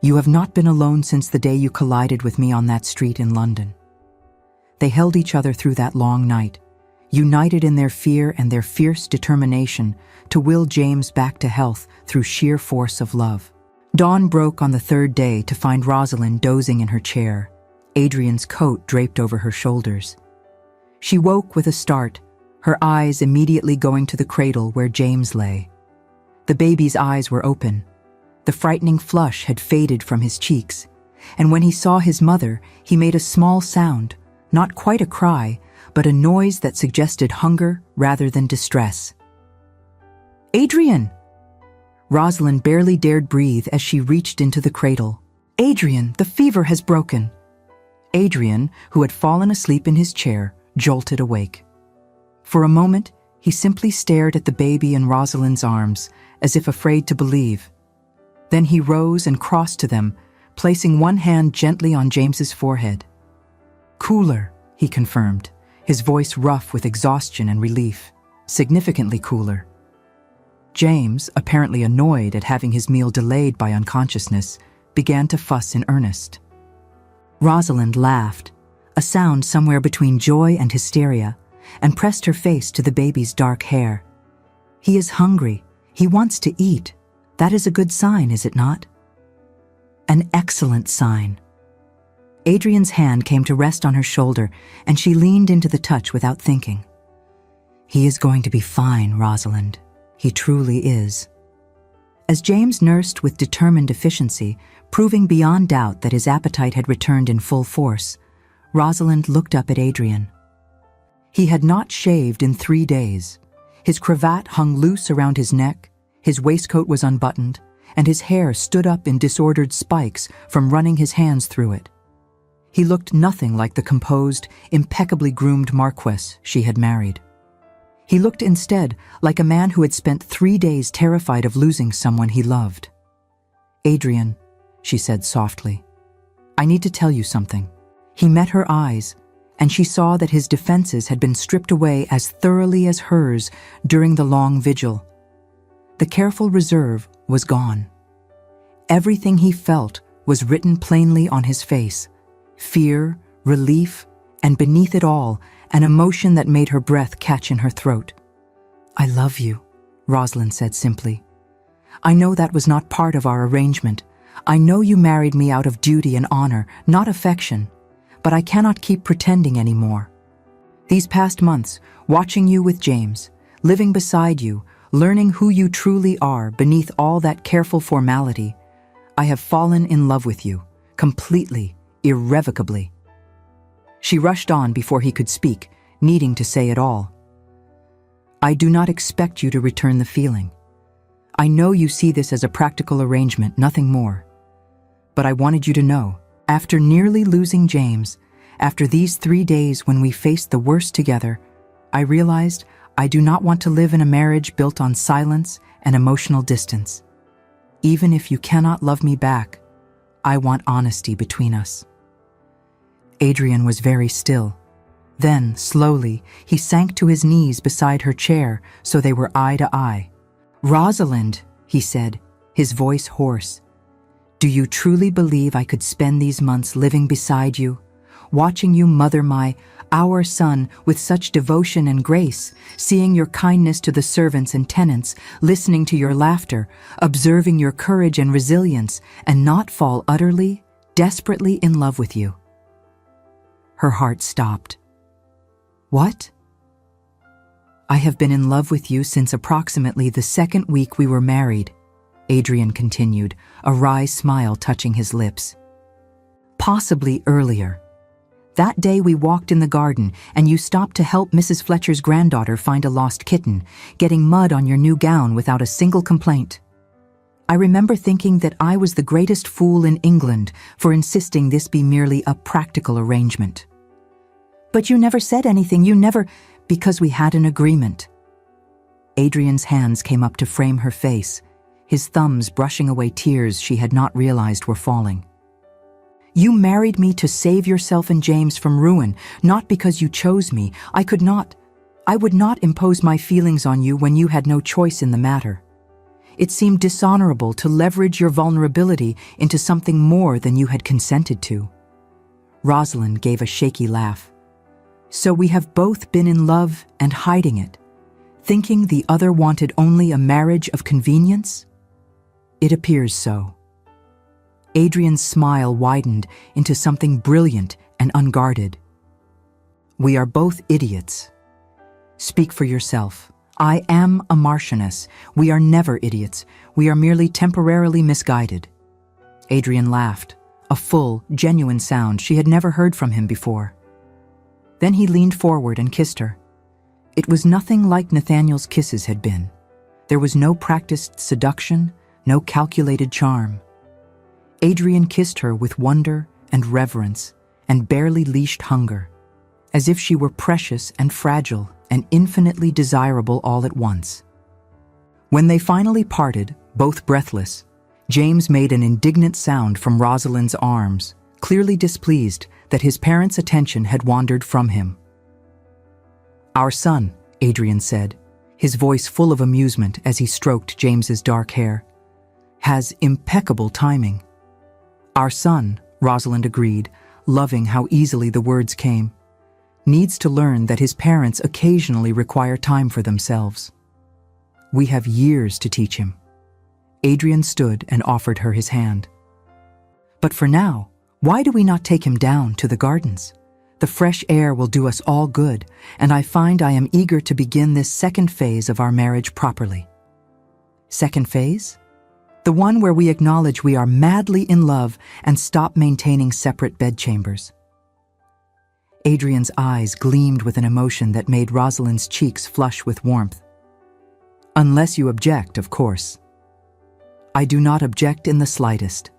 You have not been alone since the day you collided with me on that street in London." They held each other through that long night, united in their fear and their fierce determination to will James back to health through sheer force of love. Dawn broke on the third day to find Rosalind dozing in her chair, Adrian's coat draped over her shoulders. She woke with a start, her eyes immediately going to the cradle where James lay. The baby's eyes were open. The frightening flush had faded from his cheeks, and when he saw his mother, he made a small sound, not quite a cry, but a noise that suggested hunger rather than distress. "Adrian!" Rosalind barely dared breathe as she reached into the cradle. "Adrian, the fever has broken." Adrian, who had fallen asleep in his chair, jolted awake. For a moment, he simply stared at the baby in Rosalind's arms, as if afraid to believe. Then he rose and crossed to them, placing one hand gently on James's forehead. "Cooler," he confirmed, his voice rough with exhaustion and relief. "Significantly cooler." James, apparently annoyed at having his meal delayed by unconsciousness, began to fuss in earnest. Rosalind laughed, a sound somewhere between joy and hysteria, and pressed her face to the baby's dark hair. "He is hungry. He wants to eat. That is a good sign, is it not?" "An excellent sign." Adrian's hand came to rest on her shoulder, and she leaned into the touch without thinking. "He is going to be fine, Rosalind. He truly is." As James nursed with determined efficiency, proving beyond doubt that his appetite had returned in full force, Rosalind looked up at Adrian. He had not shaved in 3 days. His cravat hung loose around his neck, his waistcoat was unbuttoned, and his hair stood up in disordered spikes from running his hands through it. He looked nothing like the composed, impeccably groomed Marquess she had married. He looked instead like a man who had spent 3 days terrified of losing someone he loved. "Adrian," she said softly, "I need to tell you something." He met her eyes, and she saw that his defenses had been stripped away as thoroughly as hers during the long vigil. The careful reserve was gone. Everything he felt was written plainly on his face: fear, relief, and beneath it all, an emotion that made her breath catch in her throat. "I love you," Rosalind said simply. "I know that was not part of our arrangement. I know you married me out of duty and honor, not affection. But I cannot keep pretending anymore. These past months, watching you with James, living beside you, learning who you truly are beneath all that careful formality, I have fallen in love with you, completely, irrevocably." She rushed on before he could speak, needing to say it all. "I do not expect you to return the feeling. I know you see this as a practical arrangement, nothing more. But I wanted you to know, after nearly losing James, after these 3 days when we faced the worst together, I realized I do not want to live in a marriage built on silence and emotional distance. Even if you cannot love me back, I want honesty between us." Adrian was very still, Then, slowly, he sank to his knees beside her chair so they were eye to eye. "Rosalind," he said, his voice hoarse, "do you truly believe I could spend these months living beside you, watching you mother our son with such devotion and grace, seeing your kindness to the servants and tenants, listening to your laughter, observing your courage and resilience, and not fall utterly, desperately in love with you?" Her heart stopped. "What?" "I have been in love with you since approximately the second week we were married," Adrian continued, a wry smile touching his lips. "Possibly earlier. That day we walked in the garden and you stopped to help Mrs. Fletcher's granddaughter find a lost kitten, getting mud on your new gown without a single complaint. I remember thinking that I was the greatest fool in England for insisting this be merely a practical arrangement. But you never said anything, because we had an agreement." Adrian's hands came up to frame her face, his thumbs brushing away tears she had not realized were falling. "You married me to save yourself and James from ruin, not because you chose me. I would not impose my feelings on you when you had no choice in the matter. It seemed dishonorable to leverage your vulnerability into something more than you had consented to." Rosalind gave a shaky laugh. "So we have both been in love and hiding it, thinking the other wanted only a marriage of convenience? It appears so." Adrian's smile widened into something brilliant and unguarded. "We are both idiots. Speak for yourself. I am a Marchioness. We are never idiots. We are merely temporarily misguided." Adrian laughed, a full, genuine sound she had never heard from him before. Then he leaned forward and kissed her. It was nothing like Nathaniel's kisses had been. There was no practiced seduction, no calculated charm. Adrian kissed her with wonder and reverence and barely leashed hunger, as if she were precious and fragile and infinitely desirable all at once. When they finally parted, both breathless, James made an indignant sound from Rosalind's arms, clearly displeased that his parents' attention had wandered from him. "Our son," Adrian said, his voice full of amusement as he stroked James's dark hair, "has impeccable timing." "Our son," Rosalind agreed, loving how easily the words came, "needs to learn that his parents occasionally require time for themselves. We have years to teach him." Adrian stood and offered her his hand. "But for now, why do we not take him down to the gardens? The fresh air will do us all good, and I find I am eager to begin this second phase of our marriage properly." "Second phase?" "The one where we acknowledge we are madly in love and stop maintaining separate bedchambers." Adrian's eyes gleamed with an emotion that made Rosalind's cheeks flush with warmth. "Unless you object, of course." "I do not object in the slightest."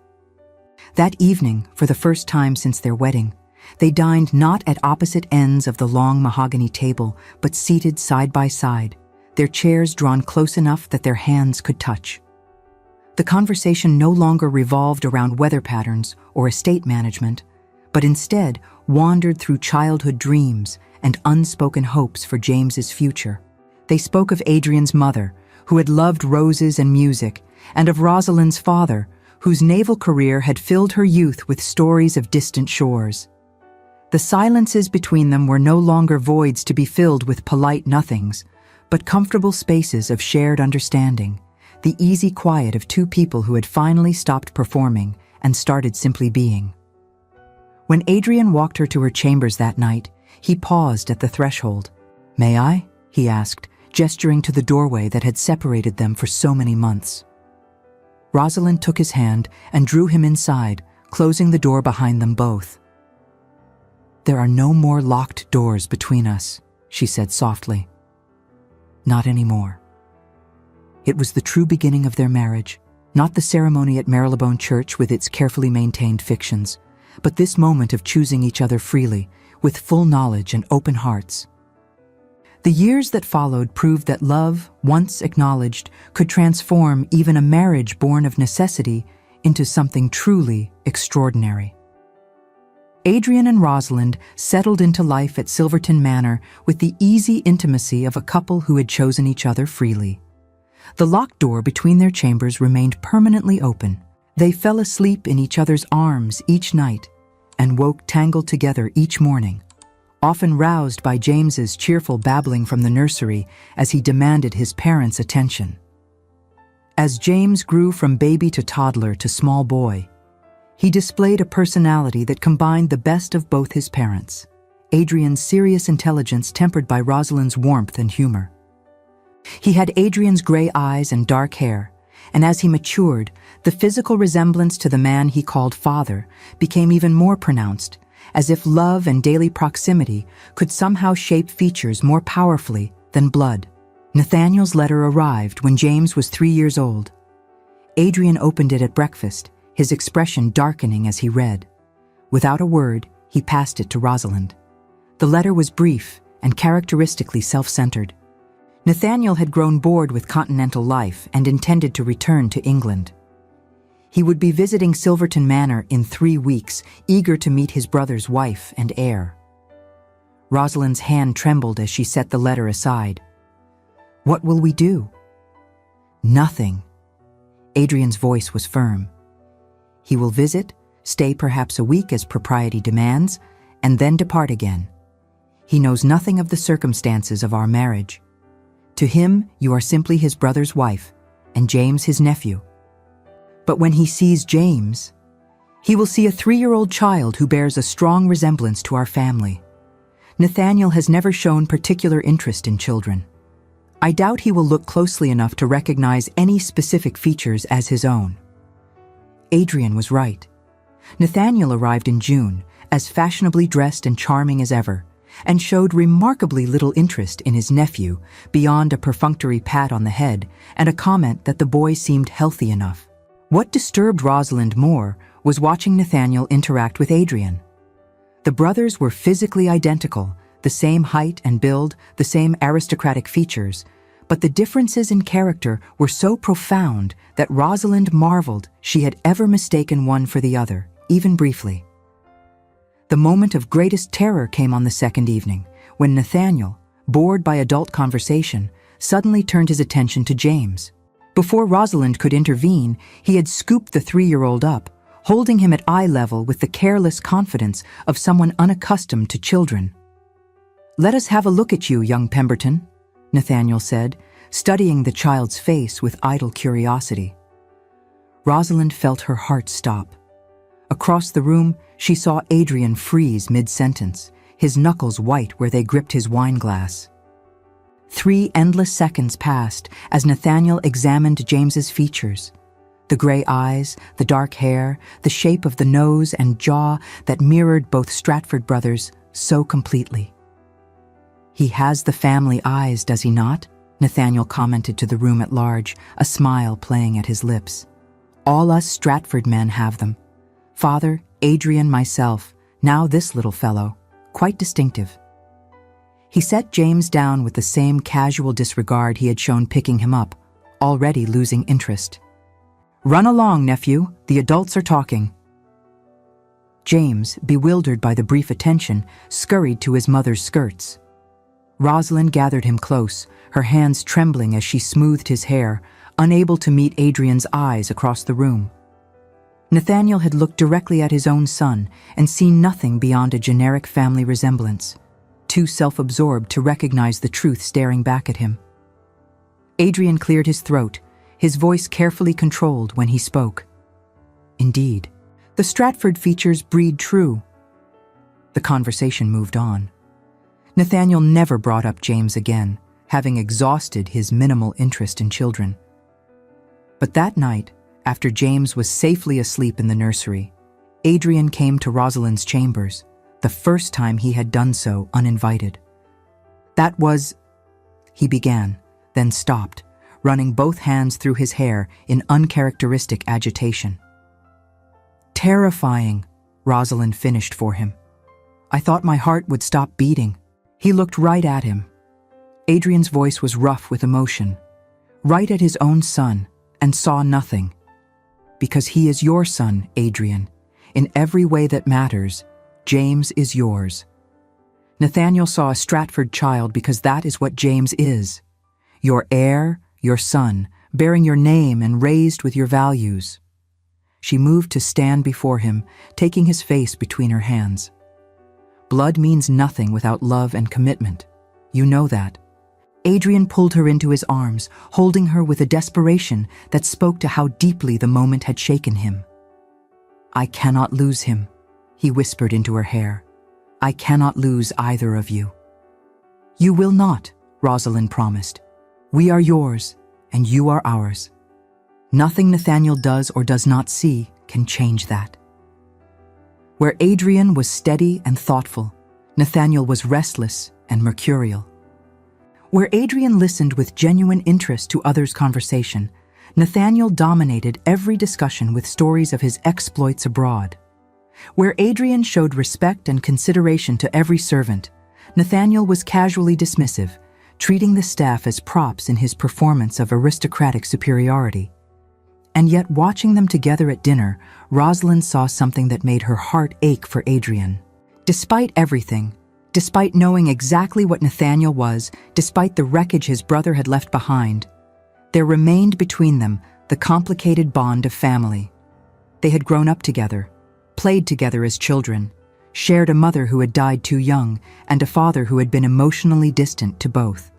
That evening, for the first time since their wedding, they dined not at opposite ends of the long mahogany table, but seated side by side, their chairs drawn close enough that their hands could touch. The conversation no longer revolved around weather patterns or estate management, but instead wandered through childhood dreams and unspoken hopes for James's future. They spoke of Adrian's mother, who had loved roses and music, and of Rosalind's father, whose naval career had filled her youth with stories of distant shores. The silences between them were no longer voids to be filled with polite nothings, but comfortable spaces of shared understanding, the easy quiet of two people who had finally stopped performing and started simply being. When Adrian walked her to her chambers that night, he paused at the threshold. "May I?" he asked, gesturing to the doorway that had separated them for so many months. Rosalind took his hand and drew him inside, closing the door behind them both. "There are no more locked doors between us," she said softly. "Not anymore." It was the true beginning of their marriage, not the ceremony at Marylebone Church with its carefully maintained fictions, but this moment of choosing each other freely, with full knowledge and open hearts. The years that followed proved that love, once acknowledged, could transform even a marriage born of necessity into something truly extraordinary. Adrian and Rosalind settled into life at Silverton Manor with the easy intimacy of a couple who had chosen each other freely. The locked door between their chambers remained permanently open. They fell asleep in each other's arms each night and woke tangled together each morning, often roused by James's cheerful babbling from the nursery as he demanded his parents' attention. As James grew from baby to toddler to small boy, he displayed a personality that combined the best of both his parents, Adrian's serious intelligence tempered by Rosalind's warmth and humor. He had Adrian's gray eyes and dark hair, and as he matured, the physical resemblance to the man he called father became even more pronounced, as if love and daily proximity could somehow shape features more powerfully than blood. Nathaniel's letter arrived when James was 3 years old. Adrian opened it at breakfast, his expression darkening as he read. Without a word, he passed it to Rosalind. The letter was brief and characteristically self-centered. Nathaniel had grown bored with continental life and intended to return to England. He would be visiting Silverton Manor in 3 weeks, eager to meet his brother's wife and heir. Rosalind's hand trembled as she set the letter aside. "What will we do?" "Nothing." Adrian's voice was firm. "He will visit, stay perhaps a week as propriety demands, and then depart again. He knows nothing of the circumstances of our marriage. To him, you are simply his brother's wife, and James his nephew. But when he sees James, he will see a 3-year-old child who bears a strong resemblance to our family. Nathaniel has never shown particular interest in children. I doubt he will look closely enough to recognize any specific features as his own." Adrian was right. Nathaniel arrived in June, as fashionably dressed and charming as ever, and showed remarkably little interest in his nephew beyond a perfunctory pat on the head and a comment that the boy seemed healthy enough. What disturbed Rosalind more was watching Nathaniel interact with Adrian. The brothers were physically identical, the same height and build, the same aristocratic features, but the differences in character were so profound that Rosalind marveled she had ever mistaken one for the other, even briefly. The moment of greatest terror came on the second evening, when Nathaniel, bored by adult conversation, suddenly turned his attention to James. Before Rosalind could intervene, he had scooped the 3-year-old up, holding him at eye level with the careless confidence of someone unaccustomed to children. "Let us have a look at you, young Pemberton," Nathaniel said, studying the child's face with idle curiosity. Rosalind felt her heart stop. Across the room, she saw Adrian freeze mid-sentence, his knuckles white where they gripped his wineglass. 3 endless seconds passed as Nathaniel examined James's features. The gray eyes, the dark hair, the shape of the nose and jaw that mirrored both Stratford brothers so completely. "He has the family eyes, does he not?" Nathaniel commented to the room at large, a smile playing at his lips. "All us Stratford men have them. Father, Adrian, myself, now this little fellow, quite distinctive." He set James down with the same casual disregard he had shown picking him up, already losing interest. "Run along, nephew, the adults are talking." James, bewildered by the brief attention, scurried to his mother's skirts. Rosalind gathered him close, her hands trembling as she smoothed his hair, unable to meet Adrian's eyes across the room. Nathaniel had looked directly at his own son and seen nothing beyond a generic family resemblance, too self-absorbed to recognize the truth staring back at him. Adrian cleared his throat, his voice carefully controlled when he spoke. "Indeed, the Stratford features breed true." The conversation moved on. Nathaniel never brought up James again, having exhausted his minimal interest in children. But that night, after James was safely asleep in the nursery, Adrian came to Rosalind's chambers, the first time he had done so uninvited. "That was—" he began, then stopped, running both hands through his hair in uncharacteristic agitation. "Terrifying," Rosalind finished for him. "I thought my heart would stop beating." He looked right at him. Adrian's voice was rough with emotion, right at his own son, and saw nothing. "Because he is your son, Adrian. In every way that matters, James is yours. Nathaniel saw a Stratford child because that is what James is. Your heir, your son, bearing your name and raised with your values. She moved to stand before him, taking his face between her hands. Blood means nothing without love and commitment. You know that. Adrian pulled her into his arms, holding her with a desperation that spoke to how deeply the moment had shaken him. I cannot lose him, he whispered into her hair. I cannot lose either of you. You will not, Rosalind promised. We are yours, and you are ours. Nothing Nathaniel does or does not see can change that. Where Adrian was steady and thoughtful, Nathaniel was restless and mercurial. Where Adrian listened with genuine interest to others' conversation, Nathaniel dominated every discussion with stories of his exploits abroad. Where Adrian showed respect and consideration to every servant, Nathaniel was casually dismissive, treating the staff as props in his performance of aristocratic superiority. And yet, watching them together at dinner, Rosalind saw something that made her heart ache for Adrian. Despite everything, despite knowing exactly what Nathaniel was, despite the wreckage his brother had left behind, there remained between them the complicated bond of family. They had grown up together, played together as children, shared a mother who had died too young and a father who had been emotionally distant to both.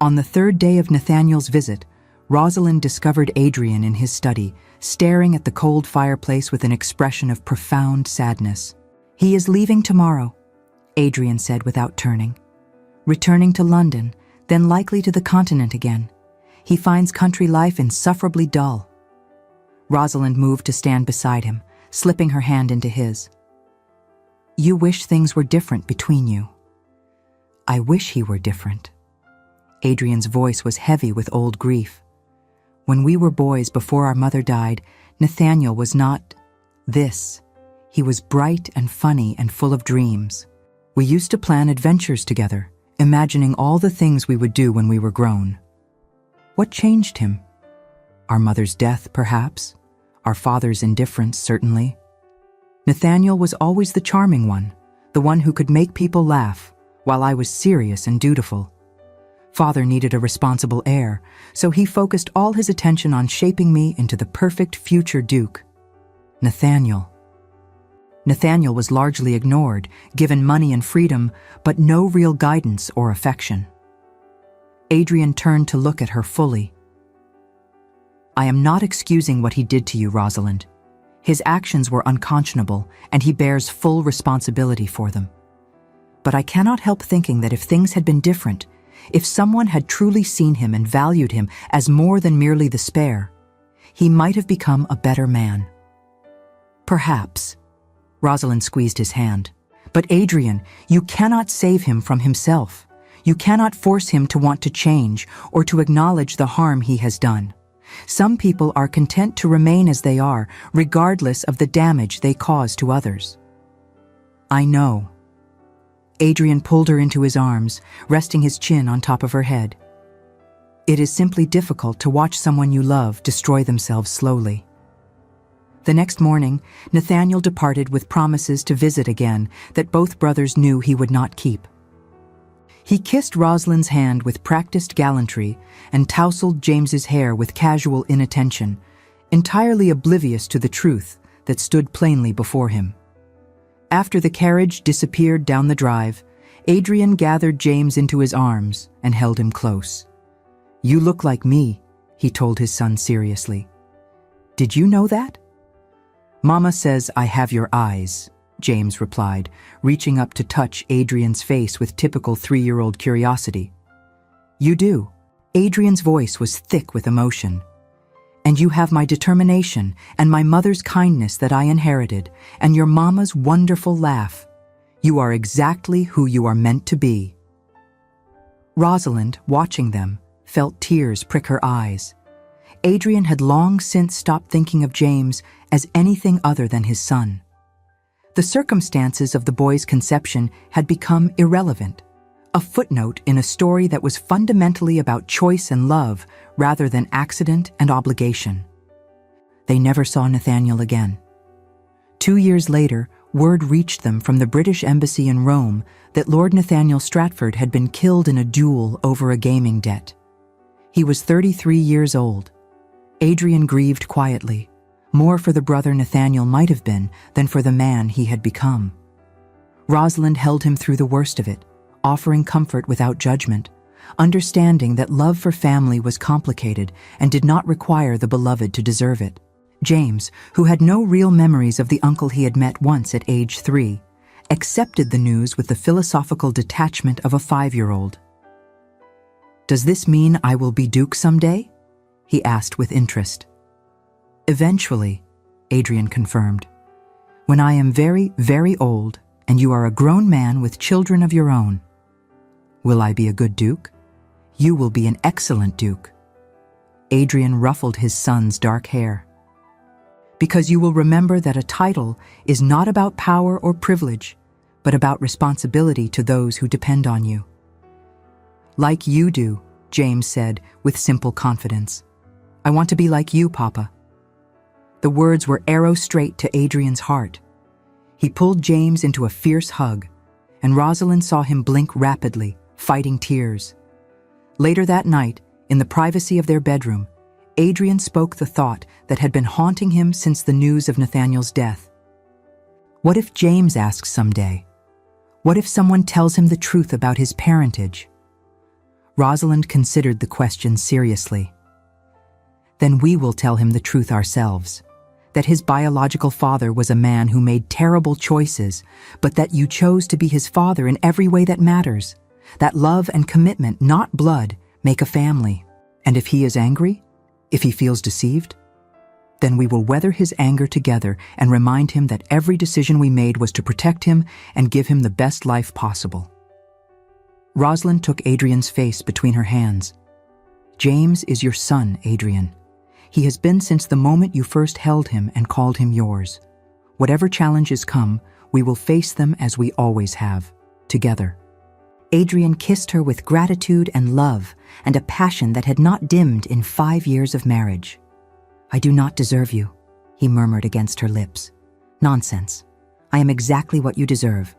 On the third day of Nathaniel's visit, Rosalind discovered Adrian in his study, staring at the cold fireplace with an expression of profound sadness. He is leaving tomorrow, Adrian said without turning. Returning to London, then likely to the continent again. He finds country life insufferably dull. Rosalind moved to stand beside him, slipping her hand into his. You wish things were different between you. I wish he were different. Adrian's voice was heavy with old grief. When we were boys before our mother died, Nathaniel was not this. He was bright and funny and full of dreams. We used to plan adventures together, imagining all the things we would do when we were grown. What changed him? Our mother's death, perhaps? Our father's indifference, certainly. Nathaniel was always the charming one, the one who could make people laugh, while I was serious and dutiful. Father needed a responsible heir, so he focused all his attention on shaping me into the perfect future duke. Nathaniel was largely ignored, given money and freedom, but no real guidance or affection. Adrian turned to look at her fully. I am not excusing what he did to you, Rosalind. His actions were unconscionable, and he bears full responsibility for them. But I cannot help thinking that if things had been different, if someone had truly seen him and valued him as more than merely the spare, he might have become a better man. Perhaps. Rosalind squeezed his hand. But Adrian, you cannot save him from himself. You cannot force him to want to change or to acknowledge the harm he has done. Some people are content to remain as they are, regardless of the damage they cause to others. I know. Adrian pulled her into his arms, resting his chin on top of her head. It is simply difficult to watch someone you love destroy themselves slowly. The next morning, Nathaniel departed with promises to visit again that both brothers knew he would not keep. He kissed Rosalind's hand with practiced gallantry and tousled James's hair with casual inattention, entirely oblivious to the truth that stood plainly before him. After the carriage disappeared down the drive, Adrian gathered James into his arms and held him close. You look like me, he told his son seriously. Did you know that? Mama says I have your eyes, James replied, reaching up to touch Adrian's face with typical 3-year-old curiosity. You do. Adrian's voice was thick with emotion. And you have my determination and my mother's kindness that I inherited, and your mama's wonderful laugh. You are exactly who you are meant to be. Rosalind, watching them, felt tears prick her eyes. Adrian had long since stopped thinking of James as anything other than his son. The circumstances of the boy's conception had become irrelevant, a footnote in a story that was fundamentally about choice and love rather than accident and obligation. They never saw Nathaniel again. 2 years later, word reached them from the British embassy in Rome that Lord Nathaniel Stratford had been killed in a duel over a gaming debt. He was 33 years old. Adrian grieved quietly, more for the brother Nathaniel might have been than for the man he had become. Rosalind held him through the worst of it, offering comfort without judgment, understanding that love for family was complicated and did not require the beloved to deserve it. James, who had no real memories of the uncle he had met once at age 3, accepted the news with the philosophical detachment of a 5-year-old. "Does this mean I will be Duke someday?" he asked with interest. "Eventually," Adrian confirmed. "When I am very, very old and you are a grown man with children of your own." "Will I be a good Duke?" "You will be an excellent Duke." Adrian ruffled his son's dark hair. "Because you will remember that a title is not about power or privilege, but about responsibility to those who depend on you." "Like you do," James said with simple confidence. "I want to be like you, Papa." The words were arrow straight to Adrian's heart. He pulled James into a fierce hug, and Rosalind saw him blink rapidly, fighting tears. Later that night, in the privacy of their bedroom, Adrian spoke the thought that had been haunting him since the news of Nathaniel's death. What if James asks someday? What if someone tells him the truth about his parentage? Rosalind considered the question seriously. "Then we will tell him the truth ourselves, that his biological father was a man who made terrible choices, but that you chose to be his father in every way that matters, that love and commitment, not blood, make a family. And if he is angry, if he feels deceived, then we will weather his anger together and remind him that every decision we made was to protect him and give him the best life possible." Rosalind took Adrian's face between her hands. "James is your son, Adrian. He has been since the moment you first held him and called him yours. Whatever challenges come, we will face them as we always have, together." Adrian kissed her with gratitude and love and a passion that had not dimmed in 5 years of marriage. "I do not deserve you," he murmured against her lips. "Nonsense. I am exactly what you deserve.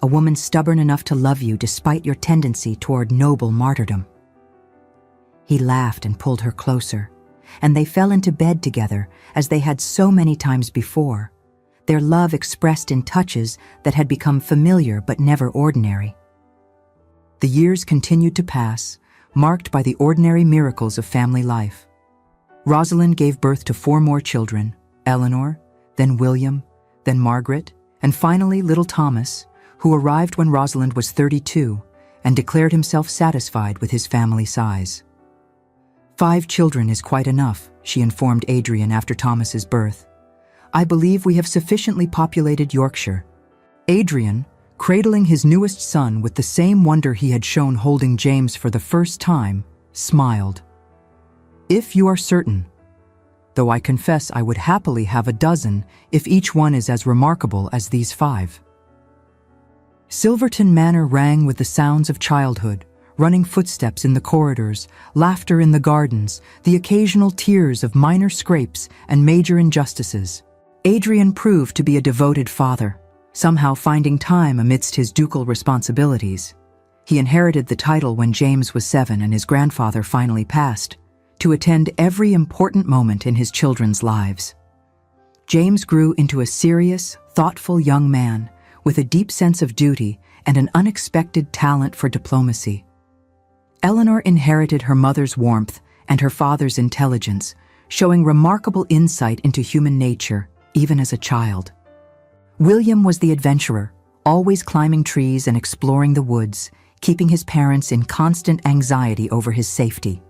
A woman stubborn enough to love you despite your tendency toward noble martyrdom." He laughed and pulled her closer, and they fell into bed together as they had so many times before, their love expressed in touches that had become familiar but never ordinary. The years continued to pass, marked by the ordinary miracles of family life. Rosalind gave birth to 4 more children, Eleanor, then William, then Margaret, and finally little Thomas, who arrived when Rosalind was 32 and declared himself satisfied with his family size. 5 children is quite enough, she informed Adrian after Thomas's birth. "I believe we have sufficiently populated Yorkshire." Adrian, cradling his newest son with the same wonder he had shown holding James for the first time, smiled. "If you are certain, though I confess I would happily have a dozen if each one is as remarkable as these 5. Silverton Manor rang with the sounds of childhood, running footsteps in the corridors, laughter in the gardens, the occasional tears of minor scrapes and major injustices. Adrian proved to be a devoted father, somehow finding time amidst his ducal responsibilities. He inherited the title when James was 7 and his grandfather finally passed, to attend every important moment in his children's lives. James grew into a serious, thoughtful young man with a deep sense of duty and an unexpected talent for diplomacy. Eleanor inherited her mother's warmth and her father's intelligence, showing remarkable insight into human nature, even as a child. William was the adventurer, always climbing trees and exploring the woods, keeping his parents in constant anxiety over his safety.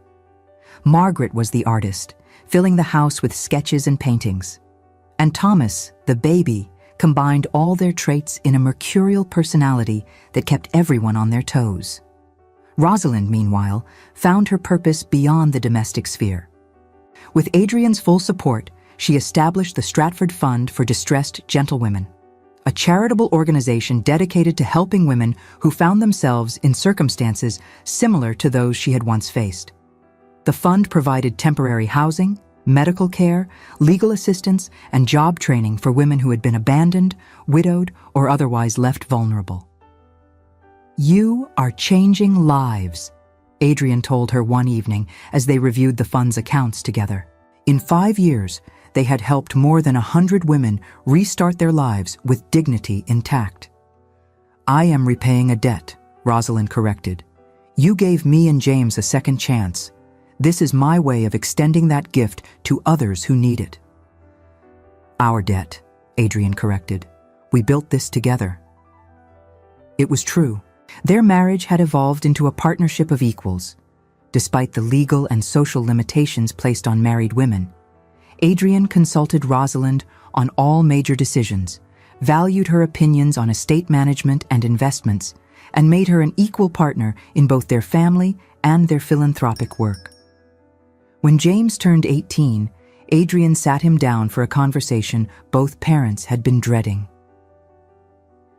Margaret was the artist, filling the house with sketches and paintings. And Thomas, the baby, combined all their traits in a mercurial personality that kept everyone on their toes. Rosalind, meanwhile, found her purpose beyond the domestic sphere. With Adrian's full support, she established the Stratford Fund for Distressed Gentlewomen, a charitable organization dedicated to helping women who found themselves in circumstances similar to those she had once faced. The fund provided temporary housing, medical care, legal assistance, and job training for women who had been abandoned, widowed, or otherwise left vulnerable. "You are changing lives," Adrian told her one evening as they reviewed the fund's accounts together. In 5 years, they had helped more than 100 women restart their lives with dignity intact. "I am repaying a debt," Rosalind corrected. "You gave me and James a second chance. This is my way of extending that gift to others who need it." "Our debt," Adrian corrected. "We built this together." It was true. Their marriage had evolved into a partnership of equals. Despite the legal and social limitations placed on married women, Adrian consulted Rosalind on all major decisions, valued her opinions on estate management and investments, and made her an equal partner in both their family and their philanthropic work. When James turned 18, Adrian sat him down for a conversation both parents had been dreading.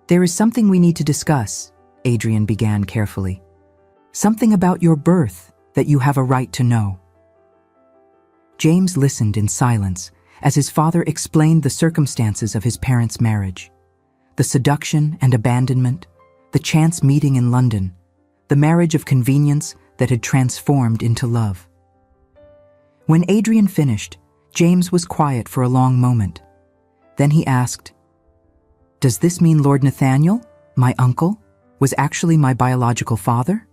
"There is something we need to discuss," Adrian began carefully. "Something about your birth that you have a right to know." James listened in silence as his father explained the circumstances of his parents' marriage. The seduction and abandonment, the chance meeting in London, the marriage of convenience that had transformed into love. When Adrian finished, James was quiet for a long moment. Then he asked, "Does this mean Lord Nathaniel, my uncle, was actually my biological father?"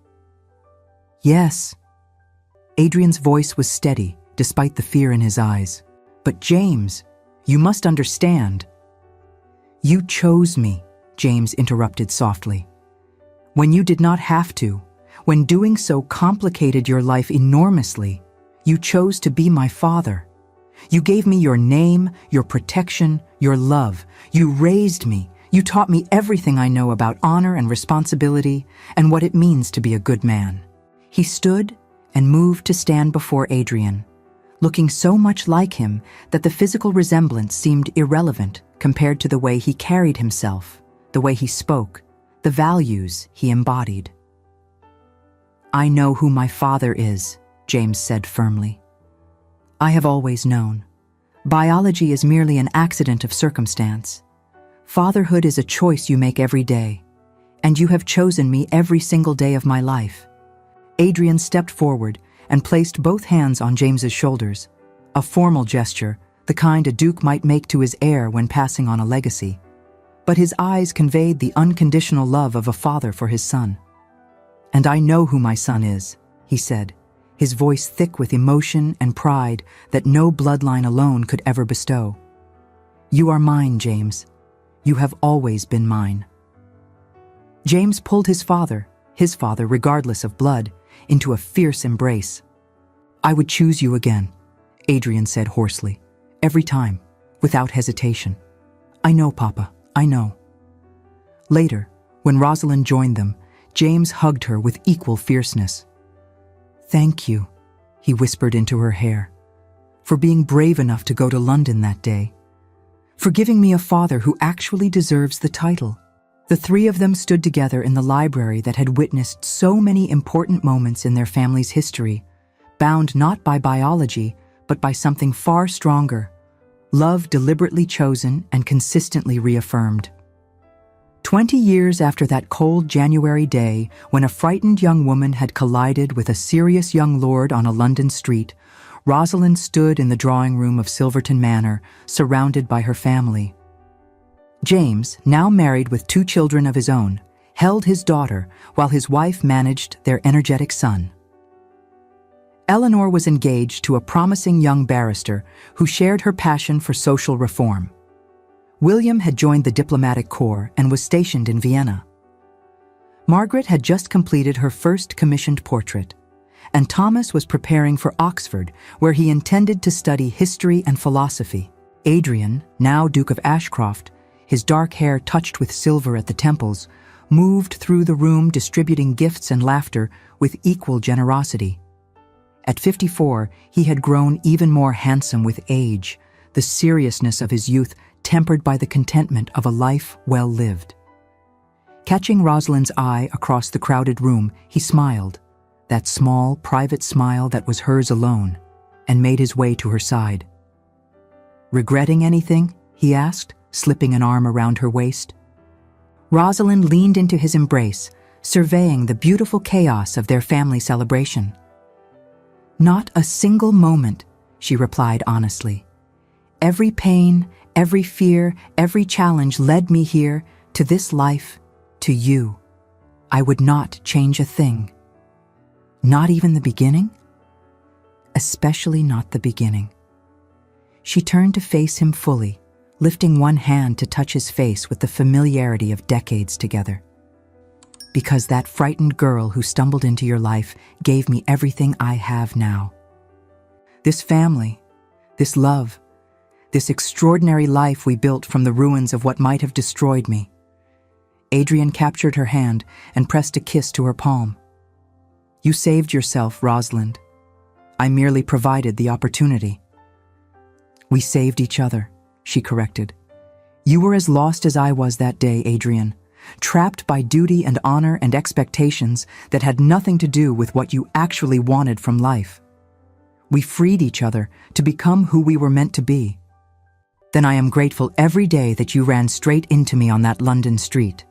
"Yes." Adrian's voice was steady, despite the fear in his eyes. "But James, you must understand." "You chose me," James interrupted softly. "When you did not have to, when doing so complicated your life enormously, you chose to be my father. You gave me your name, your protection, your love. You raised me. You taught me everything I know about honor and responsibility and what it means to be a good man." He stood and moved to stand before Adrian, looking so much like him that the physical resemblance seemed irrelevant compared to the way he carried himself, the way he spoke, the values he embodied. "I know who my father is," James said firmly. "I have always known. Biology is merely an accident of circumstance. Fatherhood is a choice you make every day, and you have chosen me every single day of my life." Adrian stepped forward and placed both hands on James's shoulders, a formal gesture, the kind a duke might make to his heir when passing on a legacy. But his eyes conveyed the unconditional love of a father for his son. "And I know who my son is," he said, his voice thick with emotion and pride that no bloodline alone could ever bestow. "You are mine, James. You have always been mine." James pulled his father regardless of blood, into a fierce embrace. "I would choose you again," Adrian said hoarsely, "every time, without hesitation. I know, Papa, I know." Later, when Rosalind joined them, James hugged her with equal fierceness. "Thank you," he whispered into her hair, "for being brave enough to go to London that day, for giving me a father who actually deserves the title." The three of them stood together in the library that had witnessed so many important moments in their family's history, bound not by biology, but by something far stronger, love deliberately chosen and consistently reaffirmed. 20 years after that cold January day when a frightened young woman had collided with a serious young lord on a London street, Rosalind stood in the drawing room of Silverton Manor, surrounded by her family. James, now married with 2 children of his own, held his daughter while his wife managed their energetic son. Eleanor was engaged to a promising young barrister who shared her passion for social reform. William had joined the diplomatic corps and was stationed in Vienna. Margaret had just completed her first commissioned portrait, and Thomas was preparing for Oxford, where he intended to study history and philosophy. Adrian, now Duke of Ashcroft, his dark hair touched with silver at the temples, moved through the room distributing gifts and laughter with equal generosity. At 54, he had grown even more handsome with age, the seriousness of his youth tempered by the contentment of a life well lived. Catching Rosalind's eye across the crowded room, he smiled, that small, private smile that was hers alone. and made his way to her side. "Regretting anything?" he asked, slipping an arm around her waist. Rosalind leaned into his embrace, surveying the beautiful chaos of their family celebration. "Not a single moment," she replied honestly. "Every pain, every fear, every challenge led me here, to this life, to you. I would not change a thing." "Not even the beginning?" "Especially not the beginning." She turned to face him fully, lifting one hand to touch his face with the familiarity of decades together. "Because that frightened girl who stumbled into your life gave me everything I have now. This family, this love, this extraordinary life we built from the ruins of what might have destroyed me." Adrian captured her hand and pressed a kiss to her palm. "You saved yourself, Rosalind. I merely provided the opportunity." "We saved each other," she corrected. "You were as lost as I was that day, Adrian, trapped by duty and honor and expectations that had nothing to do with what you actually wanted from life. We freed each other to become who we were meant to be. Then I am grateful every day that you ran straight into me on that London street."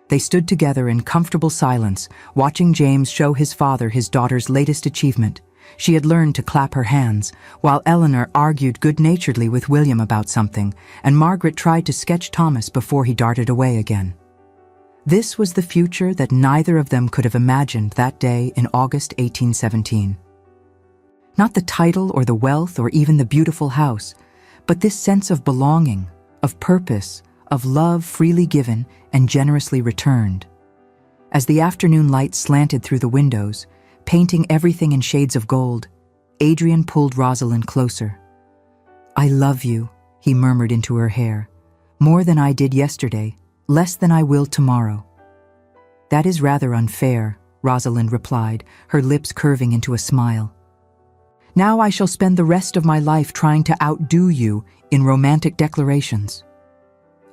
They stood together in comfortable silence, watching James show his father his daughter's latest achievement. She had learned to clap her hands, while Eleanor argued good-naturedly with William about something, and Margaret tried to sketch Thomas before he darted away again. This was the future that neither of them could have imagined that day in August 1817. Not the title or the wealth or even the beautiful house, but this sense of belonging, of purpose, of love freely given and generously returned. As the afternoon light slanted through the windows, painting everything in shades of gold, Adrian pulled Rosalind closer. "I love you," he murmured into her hair, "more than I did yesterday, less than I will tomorrow." "That is rather unfair," Rosalind replied, her lips curving into a smile. "Now I shall spend the rest of my life trying to outdo you in romantic declarations."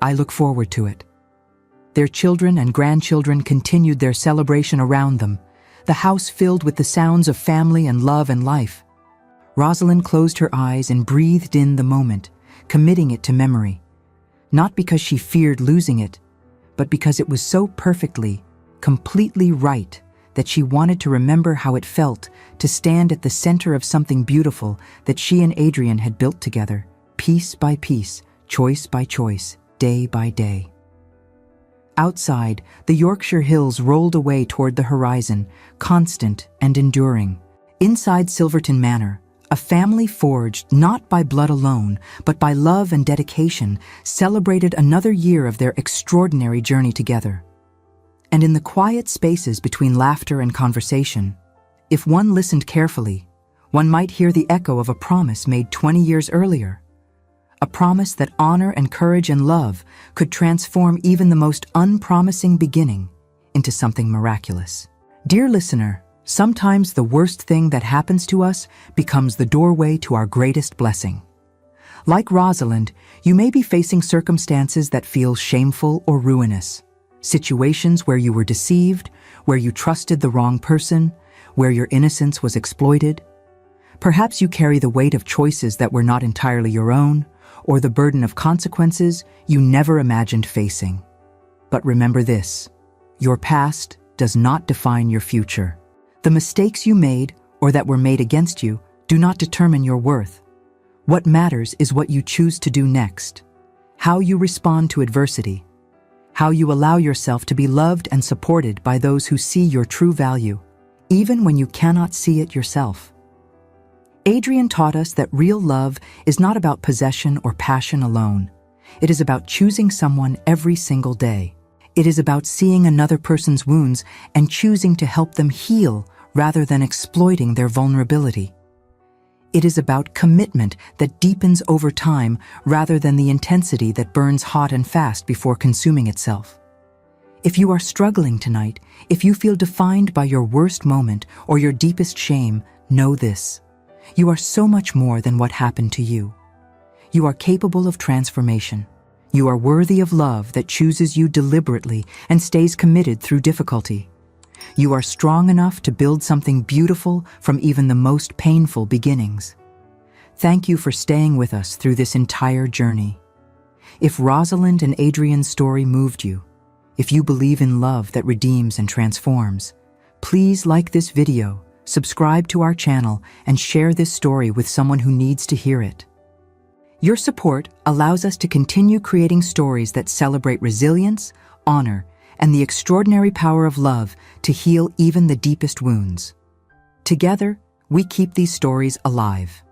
"I look forward to it." Their children and grandchildren continued their celebration around them, the house filled with the sounds of family and love and life. Rosalind closed her eyes and breathed in the moment, committing it to memory, not because she feared losing it, but because it was so perfectly, completely right that she wanted to remember how it felt to stand at the center of something beautiful that she and Adrian had built together, piece by piece, choice by choice, day by day. Outside, the Yorkshire hills rolled away toward the horizon, constant and enduring. Inside Silverton Manor, a family forged not by blood alone, but by love and dedication, celebrated another year of their extraordinary journey together. And in the quiet spaces between laughter and conversation, if one listened carefully, one might hear the echo of a promise made 20 years earlier. A promise that honor and courage and love could transform even the most unpromising beginning into something miraculous. Dear listener, sometimes the worst thing that happens to us becomes the doorway to our greatest blessing. Like Rosalind, you may be facing circumstances that feel shameful or ruinous. Situations where you were deceived, where you trusted the wrong person, where your innocence was exploited. Perhaps you carry the weight of choices that were not entirely your own, or the burden of consequences you never imagined facing. But remember this: your past does not define your future. The mistakes you made or that were made against you do not determine your worth. What matters is what you choose to do next, how you respond to adversity, how you allow yourself to be loved and supported by those who see your true value, even when you cannot see it yourself. Adrian taught us that real love is not about possession or passion alone. It is about choosing someone every single day. It is about seeing another person's wounds and choosing to help them heal rather than exploiting their vulnerability. It is about commitment that deepens over time rather than the intensity that burns hot and fast before consuming itself. If you are struggling tonight, if you feel defined by your worst moment or your deepest shame, know this: you are so much more than what happened to you. You are capable of transformation. You are worthy of love that chooses you deliberately and stays committed through difficulty. You are strong enough to build something beautiful from even the most painful beginnings. Thank you for staying with us through this entire journey. If Rosalind and Adrian's story moved you, if you believe in love that redeems and transforms, please like this video, subscribe to our channel, and share this story with someone who needs to hear it. Your support allows us to continue creating stories that celebrate resilience, honor, and the extraordinary power of love to heal even the deepest wounds. Together, we keep these stories alive.